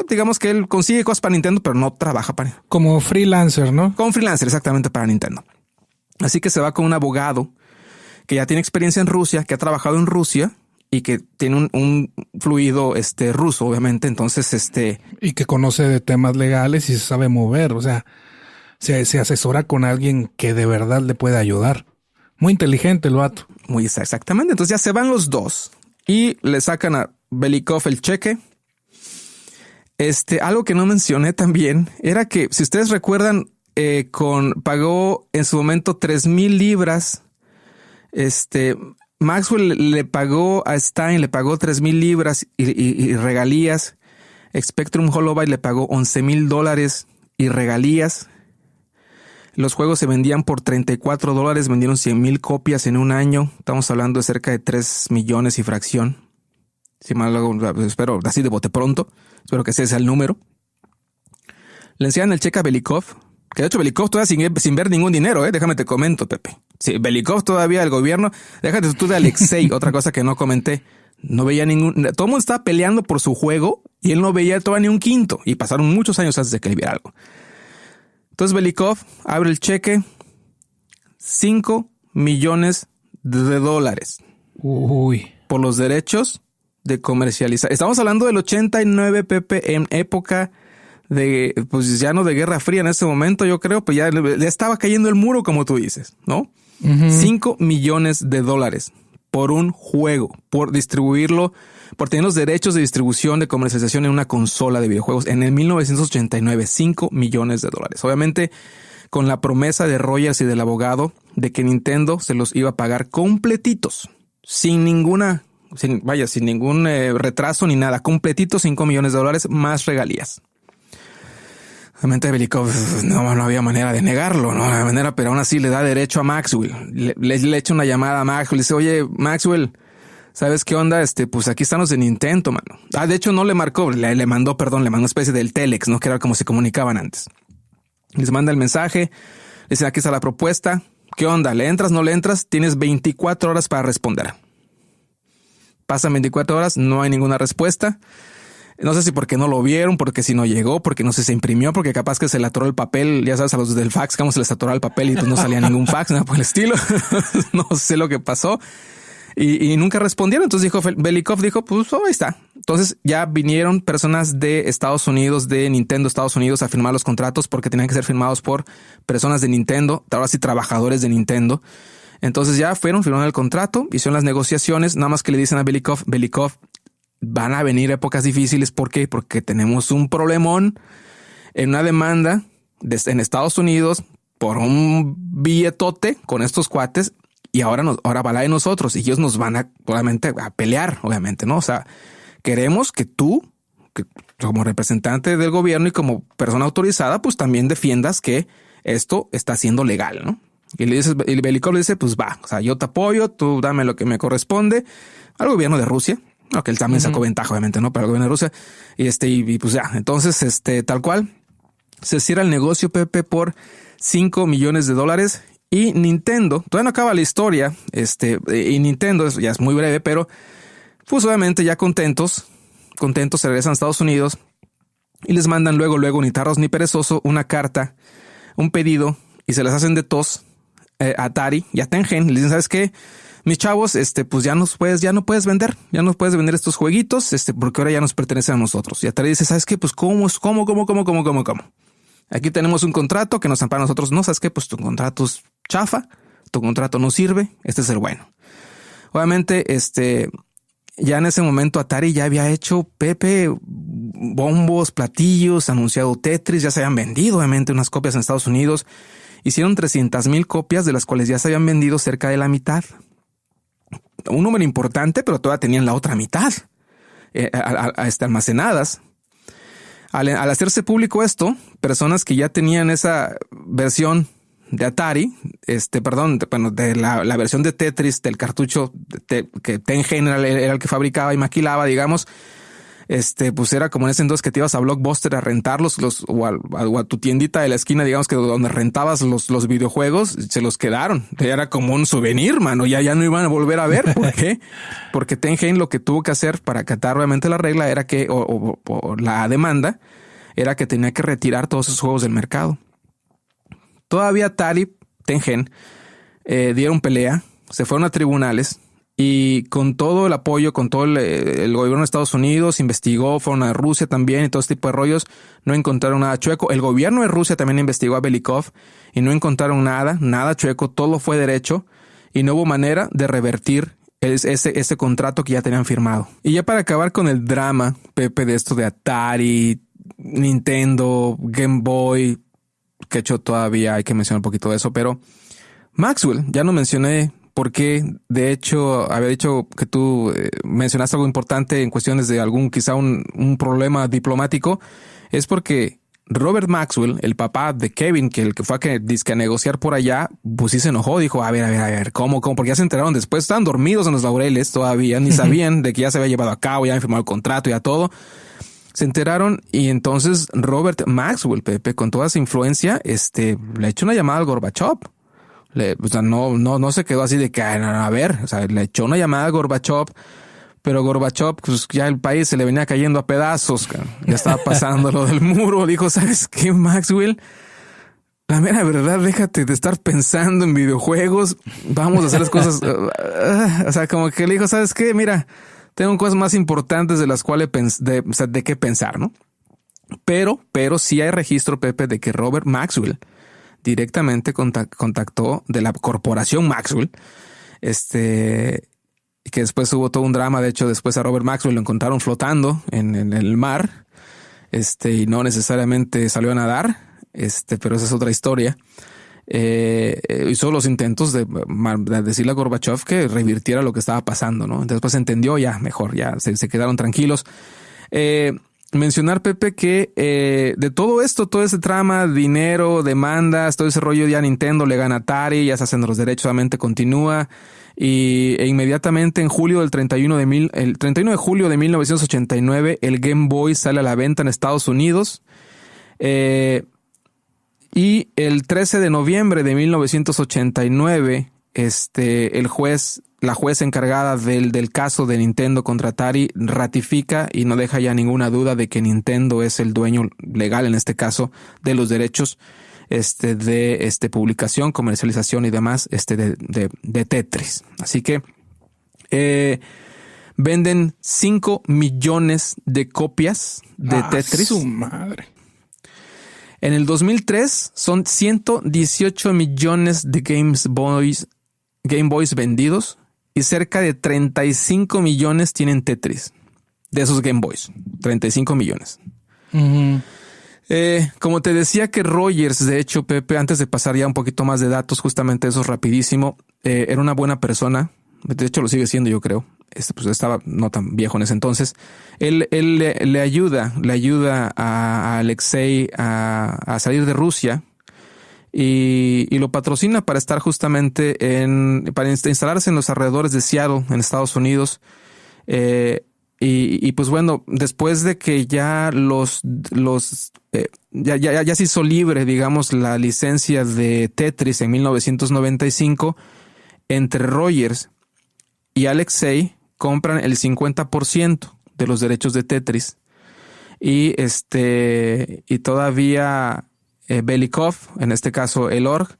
Digamos que él consigue cosas para Nintendo, pero no trabaja para... Como freelancer, ¿no? Como freelancer, exactamente, para Nintendo. Así que se va con un abogado que ya tiene experiencia en Rusia, que ha trabajado en Rusia y que tiene un fluido ruso, obviamente. Entonces, y que conoce de temas legales y se sabe mover. O sea, se asesora con alguien que de verdad le puede ayudar. Muy inteligente el vato. Muy exactamente. Entonces ya se van los dos y le sacan a Belikov el cheque. Algo que no mencioné también era que, si ustedes recuerdan, pagó en su momento 3,000 libras. Maxwell le pagó a Stein, le pagó 3,000 libras y regalías. Spectrum Holobyte le pagó $11,000 y regalías. Los juegos se vendían por $34, vendieron 100,000 copias en un año. Estamos hablando de cerca de 3 millones y fracción. Si mal espero, así de bote pronto. Espero que ese sea el número. Le enseñan el cheque a Belikov, que de hecho Belikov todavía sin ver ningún dinero, déjame te comento, Pepe. Sí, Belikov todavía, el gobierno, déjate tú de Alexei, otra cosa que no comenté. No veía todo el mundo estaba peleando por su juego y él no veía todavía ni un quinto. Y pasaron muchos años antes de que él viera algo. Entonces Belikov abre el cheque, $5 millones. Uy. Por los derechos de comercializar. Estamos hablando del 89, Pepe, en época de, pues ya no de Guerra Fría en ese momento, yo creo, pues ya le estaba cayendo el muro, como tú dices, ¿no? $5 millones por un juego, por distribuirlo, por tener los derechos de distribución, de comercialización en una consola de videojuegos en el 1989, $5 millones. Obviamente, con la promesa de Rogers y del abogado de que Nintendo se los iba a pagar completitos, sin ningún retraso ni nada, completitos $5 millones más regalías. Obviamente Belikov no había manera de negarlo, no la manera, pero aún así le da derecho a Maxwell. Le echa una llamada a Maxwell y dice, oye, Maxwell, ¿sabes qué onda? Pues aquí están los de Nintendo, mano. De hecho no le marcó, le mandó una especie del telex, ¿no? Que era como se comunicaban antes. Les manda el mensaje, le dice, aquí está la propuesta. ¿Qué onda? ¿Le entras, no le entras? Tienes 24 horas para responder. Pasan 24 horas, no hay ninguna respuesta. No sé si porque no lo vieron, porque si no llegó, porque no sé si se imprimió, porque capaz que se le atoró el papel. Ya sabes, a los del fax, cómo se les atoró el papel y pues no salía ningún fax, nada por el estilo. No sé lo que pasó. Y nunca respondieron. Entonces Belikov dijo, pues ahí está. Entonces ya vinieron personas de Estados Unidos, de Nintendo Estados Unidos, a firmar los contratos porque tenían que ser firmados por personas de Nintendo, ahora sí trabajadores de Nintendo. Entonces ya firmaron el contrato, hicieron las negociaciones, nada más que le dicen a Belikov, van a venir épocas difíciles. ¿Por qué? Porque tenemos un problemón en una demanda en Estados Unidos por un billetote con estos cuates y ahora va la de nosotros y ellos nos van a pelear, obviamente, ¿no? O sea, queremos que tú, como representante del gobierno y como persona autorizada, pues también defiendas que esto está siendo legal, ¿no? Y Belikov le dice, pues va, o sea, yo te apoyo, tú dame lo que me corresponde al gobierno de Rusia. No, que él también sacó ventaja, obviamente, ¿no? Para el gobierno de Rusia. Y pues ya, entonces, tal cual, se cierra el negocio, Pepe, por $5 millones. Y Nintendo, todavía no acaba la historia, y Nintendo ya es muy breve, pero pues obviamente ya contentos, se regresan a Estados Unidos y les mandan luego, ni tarros ni perezoso, una carta, un pedido, y se las hacen de tos a Atari y a Tengen. Le dicen, ¿sabes qué? Mis chavos, pues ya no puedes vender estos jueguitos, porque ahora ya nos pertenecen a nosotros. Y Atari dice, ¿sabes qué? Pues ¿cómo? Aquí tenemos un contrato que nos ampara a nosotros. No, ¿sabes qué? Pues tu contrato es chafa, tu contrato no sirve, este es el bueno. Obviamente, ya en ese momento Atari ya había hecho, Pepe, bombos, platillos, anunciado Tetris, ya se habían vendido obviamente unas copias en Estados Unidos. Hicieron 300,000 copias, de las cuales ya se habían vendido cerca de la mitad. Un número importante, pero todavía tenían la otra mitad almacenadas. Al hacerse público esto, personas que ya tenían esa versión de Atari, de la versión de Tetris del cartucho que Tengen era el que fabricaba y maquilaba, digamos, pues era como en ese entonces que te ibas a Blockbuster a rentarlos o a tu tiendita de la esquina, digamos que donde rentabas los videojuegos, se los quedaron. Era como un souvenir, mano. Ya no iban a volver a ver. ¿Por qué? Porque Tengen lo que tuvo que hacer para acatar obviamente la regla era que, o la demanda, era que tenía que retirar todos esos juegos del mercado. Todavía Atari, Tengen, dieron pelea, se fueron a tribunales y con todo el apoyo, con todo el gobierno de Estados Unidos, investigó, fueron a Rusia también y todo este tipo de rollos, no encontraron nada chueco. El gobierno de Rusia también investigó a Belikov y no encontraron nada chueco, todo fue derecho y no hubo manera de revertir ese contrato que ya tenían firmado. Y ya para acabar con el drama, Pepe, de esto de Atari, Nintendo, Game Boy, que hecho todavía hay que mencionar un poquito de eso, pero Maxwell, ya no mencioné porque de hecho había dicho que tú mencionaste algo importante en cuestiones de quizá un problema diplomático, es porque Robert Maxwell, el papá de Kevin, el que fue a negociar por allá, pues sí se enojó, dijo, a ver, ¿cómo? Porque ya se enteraron después, estaban dormidos en los laureles todavía, ni sabían de que ya se había llevado a cabo, ya habían firmado el contrato y a todo. Se enteraron y entonces Robert Maxwell, Pepe, con toda esa influencia, le echó una llamada al Gorbachev. No se quedó así de que, a ver, o sea, le echó una llamada a Gorbachev, pero Gorbachev, pues ya el país se le venía cayendo a pedazos, ya estaba pasando lo del muro. Dijo, ¿sabes qué, Maxwell? La mera verdad, déjate de estar pensando en videojuegos, vamos a hacer las cosas. O sea, como que le dijo, ¿sabes qué? Mira, tengo cosas más importantes de las cuales de qué pensar, ¿no? Pero sí hay registro, Pepe, de que Robert Maxwell directamente contactó de la corporación Maxwell, que después hubo todo un drama. De hecho, después a Robert Maxwell lo encontraron flotando en el mar, y no necesariamente salió a nadar, pero esa es otra historia. Hizo los intentos de decirle a Gorbachev que revirtiera lo que estaba pasando, ¿no? Después entendió, ya mejor, ya se quedaron tranquilos. Mencionar, Pepe, que de todo esto, todo ese trama, dinero, demandas, todo ese rollo, ya Nintendo le gana a Atari, ya se hacen los derechos, solamente continúa. E inmediatamente en julio el 31 de julio de 1989, el Game Boy sale a la venta en Estados Unidos. Y el 13 de noviembre de 1989, la juez encargada del caso de Nintendo contra Atari ratifica y no deja ya ninguna duda de que Nintendo es el dueño legal, en este caso, de los derechos de publicación, comercialización y demás de Tetris. Así que venden 5 millones de copias de Tetris. ¡Su madre! En el 2003 son 118 millones de Game Boys vendidos y cerca de 35 millones tienen Tetris. De esos Game Boys, 35 millones. Uh-huh. Como te decía que Rogers, de hecho, Pepe, antes de pasar ya un poquito más de datos, justamente eso rapidísimo, era una buena persona. De hecho, lo sigue siendo, yo creo. Pues estaba no tan viejo en ese entonces. Él le ayuda a Alexei a salir de Rusia y lo patrocina para estar justamente para instalarse en los alrededores de Seattle, en Estados Unidos. Y pues bueno, después de que ya ya se hizo libre, digamos, la licencia de Tetris en 1995, entre Rogers y Alexei compran el 50% de los derechos de Tetris y todavía Belikov, en este caso el org,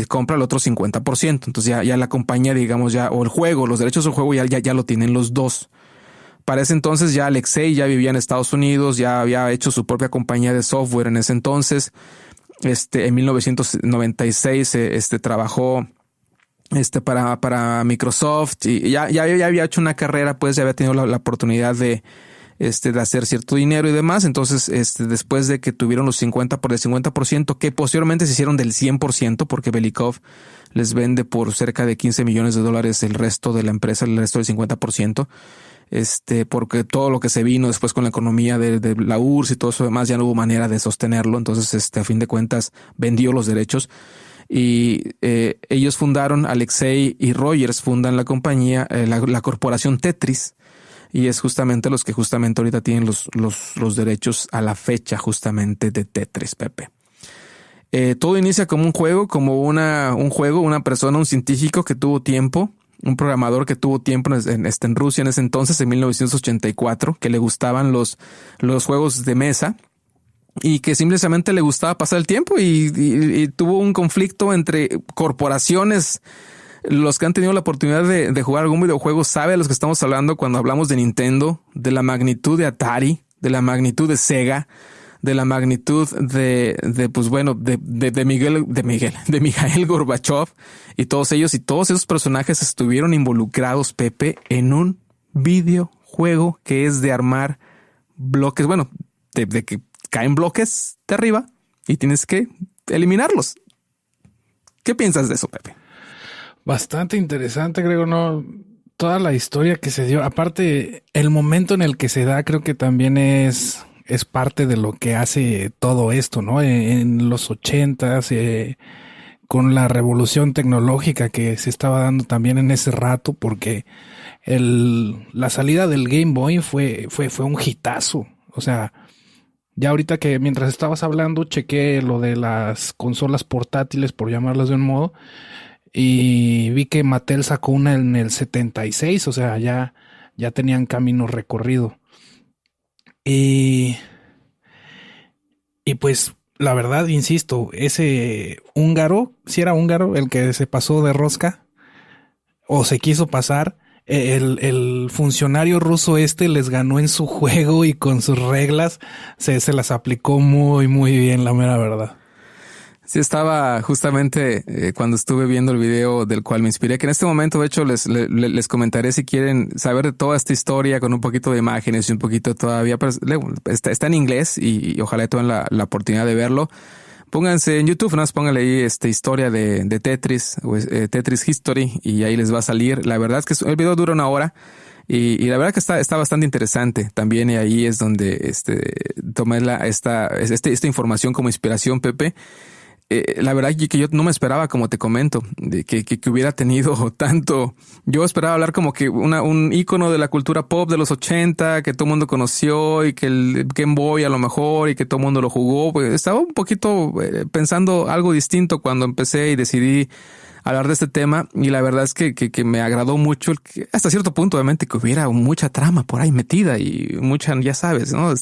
compra el otro 50%. Entonces ya la compañía, digamos, o el juego, los derechos del juego ya lo tienen los dos. Para ese entonces ya Alexei ya vivía en Estados Unidos, ya había hecho su propia compañía de software en ese entonces. En 1996 trabajó para Microsoft y ya había hecho una carrera, pues ya había tenido la oportunidad de hacer cierto dinero y demás. Entonces, después de que tuvieron los 50%, que posteriormente se hicieron del 100%, porque Belikov les vende por cerca de $15 millones el resto de la empresa, el resto del 50%. porque todo lo que se vino después con la economía de la URSS y todo eso demás, ya no hubo manera de sostenerlo. Entonces, a fin de cuentas, vendió los derechos. Y ellos fundaron, Alexei y Rogers fundan la compañía, la corporación Tetris, y es justamente los que justamente ahorita tienen los derechos a la fecha justamente de Tetris, Pepe. Todo inicia como un juego, una persona, un científico que tuvo tiempo, un programador que tuvo tiempo en Rusia en ese entonces, en 1984, que le gustaban los juegos de mesa y que simplemente le gustaba pasar el tiempo y tuvo un conflicto entre corporaciones. Los que han tenido la oportunidad de jugar algún videojuego saben de los que estamos hablando cuando hablamos de Nintendo, de la magnitud de Atari, de la magnitud de Sega, de la magnitud de Mikhail Gorbachev y todos esos personajes estuvieron involucrados, Pepe, en un videojuego que es de armar bloques, de que caen bloques de arriba y tienes que eliminarlos. ¿Qué piensas de eso, Pepe? Bastante interesante, Gregor, ¿no? Toda la historia que se dio, aparte el momento en el que se da, creo que también es parte de lo que hace todo esto, ¿no? En los 80s, con la revolución tecnológica que se estaba dando también en ese rato, porque la salida del Game Boy fue un hitazo. O sea, ya ahorita que mientras estabas hablando, chequé lo de las consolas portátiles, por llamarlas de un modo, y vi que Mattel sacó una en el 76, o sea, ya tenían camino recorrido. Y pues la verdad, insisto, ese húngaro, si era húngaro el que se pasó de rosca o se quiso pasar, el funcionario ruso les ganó en su juego y con sus reglas se las aplicó muy, muy bien, la mera verdad. Sí, estaba justamente cuando estuve viendo el video del cual me inspiré, que en este momento, de hecho, les comentaré si quieren saber de toda esta historia con un poquito de imágenes y un poquito todavía, pero está en inglés y ojalá tengan la oportunidad de verlo. Pónganse en YouTube, pónganle ahí historia de Tetris, Tetris History, y ahí les va a salir. La verdad es que el video dura 1 hora. Y la verdad que está bastante interesante también, y ahí es donde tomé esta información como inspiración, Pepe. La verdad que yo no me esperaba, como te comento, de que hubiera tenido tanto. Yo esperaba hablar como que un ícono de la cultura pop de los 80 que todo el mundo conoció y que el Game Boy a lo mejor y que todo el mundo lo jugó. Pues estaba un poquito pensando algo distinto cuando empecé y decidí hablar de este tema, y la verdad es que me agradó mucho hasta cierto punto, obviamente, que hubiera mucha trama por ahí metida y mucha, ya sabes, ¿no?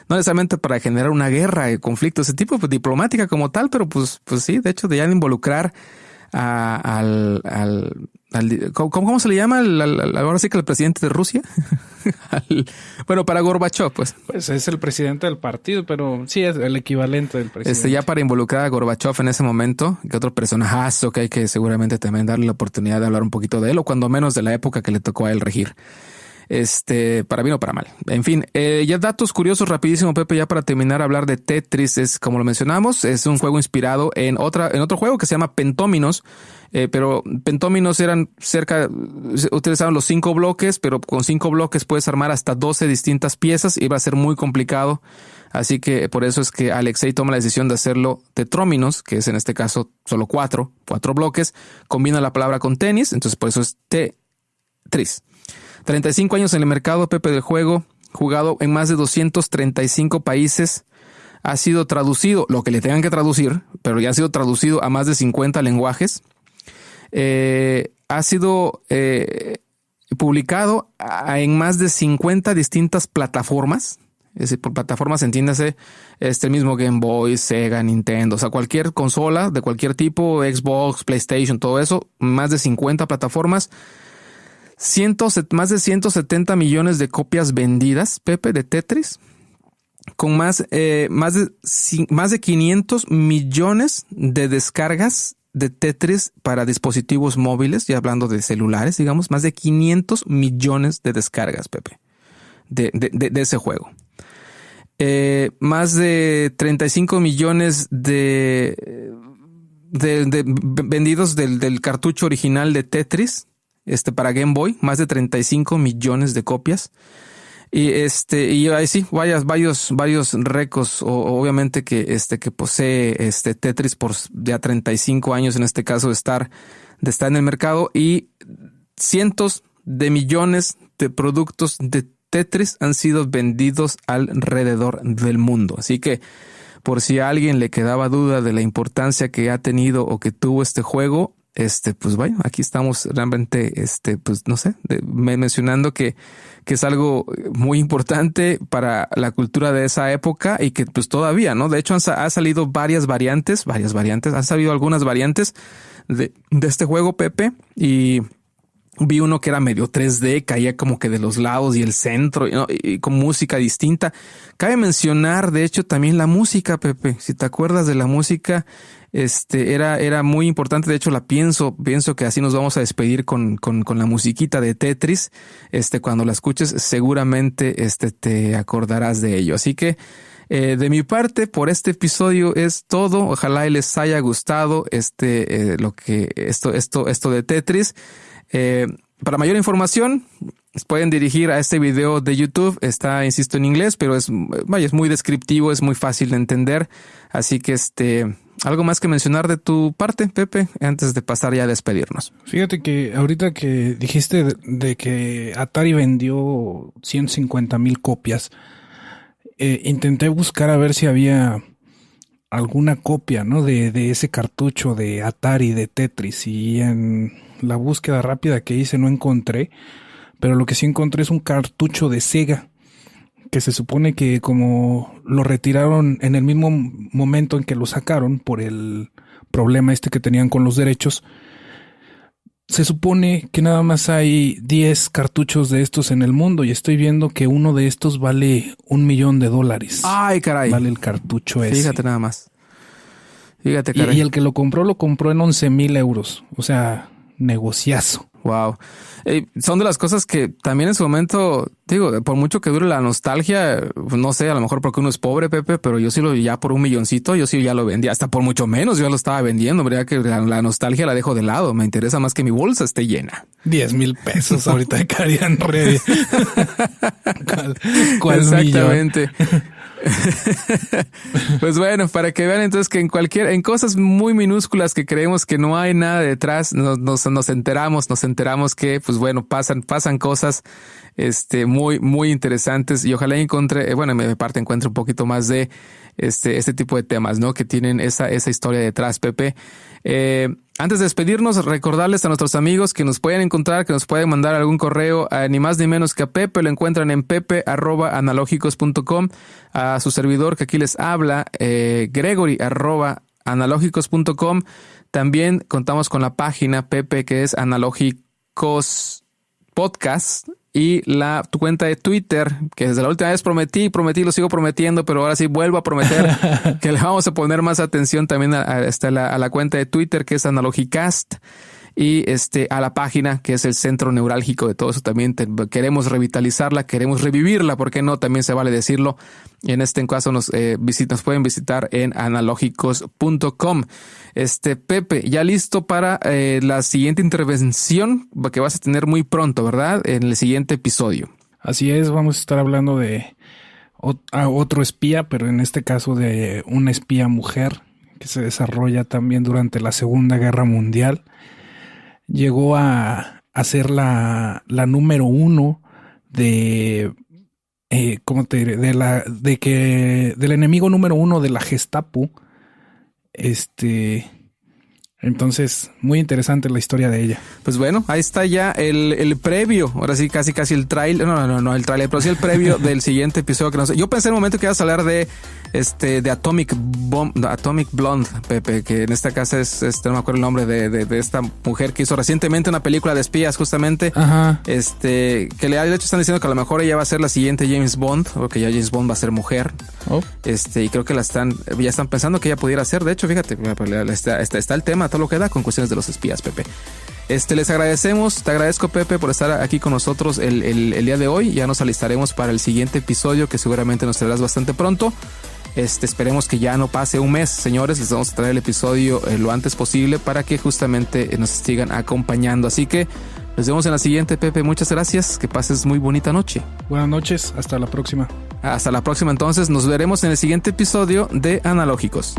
No necesariamente para generar una guerra, conflicto, ese tipo, pues diplomática como tal, pero pues sí, de hecho, de ya involucrar ¿cómo se le llama? Ahora sí que el presidente de Rusia. Para Gorbachev, pues. Pues es el presidente del partido, pero sí es el equivalente del presidente. Ya para involucrar a Gorbachev en ese momento, que otro personajazo que hay que seguramente también darle la oportunidad de hablar un poquito de él, o cuando menos de la época que le tocó a él regir. Para bien o para mal. En fin, ya datos curiosos rapidísimo, Pepe, ya para terminar hablar de Tetris. Es, como lo mencionamos, es un juego inspirado en otro juego que se llama Pentóminos, pero Pentóminos utilizaban los 5 bloques, pero con 5 bloques puedes armar hasta 12 distintas piezas y va a ser muy complicado. Así que por eso es que Alexei toma la decisión de hacerlo Tetróminos, que es en este caso solo 4 bloques. Combina la palabra con tenis, entonces por eso es Tetris. 35 años en el mercado, Pepe, del juego, jugado en más de 235 países, ha sido traducido, lo que le tengan que traducir, pero ya ha sido traducido a más de 50 lenguajes. Ha sido publicado en más de 50 distintas plataformas. Es decir, por plataformas entiéndase el mismo Game Boy, Sega, Nintendo, o sea, cualquier consola de cualquier tipo, Xbox, PlayStation, todo eso, más de 50 plataformas. Más de 170 millones de copias vendidas, Pepe, de Tetris, con más de 500 millones de descargas de Tetris para dispositivos móviles, ya hablando de celulares, digamos, más de 500 millones de descargas, Pepe, de ese juego. Más de 35 millones de vendidos del cartucho original de Tetris. para Game Boy, más de 35 millones de copias. Y ahí sí, varios récords, obviamente que posee Tetris por ya 35 años, en este caso de estar en el mercado, y cientos de millones de productos de Tetris han sido vendidos alrededor del mundo. Así que, por si a alguien le quedaba duda de la importancia que ha tenido o que tuvo este juego, pues bueno, aquí estamos realmente, pues no sé, mencionando que es algo muy importante para la cultura de esa época y que pues todavía, ¿no? De hecho, ha salido varias variantes, han salido algunas variantes de este juego, Pepe, y vi uno que era medio 3D, caía como que de los lados y el centro, ¿no? Y con música distinta. Cabe mencionar, de hecho, también la música, Pepe. Si te acuerdas de la música, era muy importante. De hecho, pienso que así nos vamos a despedir con la musiquita de Tetris. Cuando la escuches, seguramente te acordarás de ello. Así que, de mi parte, por este episodio es todo. Ojalá y les haya gustado esto de Tetris. Para mayor información pueden dirigir a este video de YouTube. Está, insisto, en inglés, pero es muy descriptivo, es muy fácil de entender. Así que ¿algo más que mencionar de tu parte, Pepe, antes de pasar ya a despedirnos? Fíjate que ahorita que dijiste de que Atari vendió 150,000 copias, intenté buscar a ver si había alguna copia, ¿no? de ese cartucho de Atari de Tetris, y en la búsqueda rápida que hice no encontré, pero lo que sí encontré es un cartucho de Sega, que se supone que como lo retiraron en el mismo momento en que lo sacaron por el problema que tenían con los derechos, se supone que nada más hay 10 cartuchos de estos en el mundo, y estoy viendo que uno de estos vale $1,000,000. ¡Ay, caray! Vale el cartucho ese. Fíjate nada más. Fíjate, caray. Y el que lo compró en 11,000 euros. O sea, negociazo. Wow. Son de las cosas que también en su momento, digo, por mucho que dure la nostalgia, no sé, a lo mejor porque uno es pobre, Pepe, pero yo sí ya por $1,000,000, yo sí ya lo vendía, hasta por mucho menos yo lo estaba vendiendo. Verdad que la nostalgia la dejo de lado, me interesa más que mi bolsa esté llena. 10,000 pesos ahorita caerían ready. ¿Cuál exactamente. Pues bueno, para que vean entonces que en cosas muy minúsculas que creemos que no hay nada detrás, nos enteramos que, pues bueno, pasan cosas muy interesantes, y ojalá encuentre un poquito más de este tipo de temas, ¿no? Que tienen esa historia detrás, Pepe. Antes de despedirnos, recordarles a nuestros amigos que nos pueden encontrar, que nos pueden mandar algún correo, ni más ni menos que a Pepe. Lo encuentran en pepe@analógicos.com, a su servidor que aquí les habla, gregory@analógicos.com. También contamos con la página, Pepe, que es Analógicos Podcast, y tu cuenta de Twitter, que desde la última vez prometí, lo sigo prometiendo, pero ahora sí vuelvo a prometer que le vamos a poner más atención también a la cuenta de Twitter, que es Analogicast, y a la página, que es el centro neurálgico de todo eso. También queremos revitalizarla, queremos revivirla, ¿por qué no? También se vale decirlo. Y en este caso nos pueden visitar en analógicos.com. Pepe, ya listo para la siguiente intervención que vas a tener muy pronto, ¿verdad? En el siguiente episodio. Así es, vamos a estar hablando de otro espía, pero en este caso de una espía mujer que se desarrolla también durante la Segunda Guerra Mundial. Llegó a ser la número 1 de del enemigo número 1 de la Gestapo. Entonces, muy interesante la historia de ella. Pues bueno, ahí está ya el previo. Ahora sí, casi el trailer. No el trailer, pero sí el previo del siguiente episodio que yo pensé en un momento que ibas a hablar de Atomic Blonde, Pepe, que en esta casa es no me acuerdo el nombre de esta mujer que hizo recientemente una película de espías, justamente. Ajá. Que de hecho están diciendo que a lo mejor ella va a ser la siguiente James Bond, porque ya James Bond va a ser mujer. Oh. Y creo que ya están pensando que ella pudiera ser. De hecho, fíjate, está el tema, todo lo que da con cuestiones de los espías, Pepe. Les agradecemos, te agradezco, Pepe, por estar aquí con nosotros el día de hoy. Ya nos alistaremos para el siguiente episodio, que seguramente nos traerás bastante pronto. Esperemos que ya no pase un mes, señores. Les vamos a traer el episodio lo antes posible para que justamente nos sigan acompañando. Así que, Nos vemos en la siguiente, Pepe. Muchas gracias. Que pases muy bonita noche. Buenas noches. Hasta la próxima. Hasta la próxima entonces. Nos veremos en el siguiente episodio de Analógicos.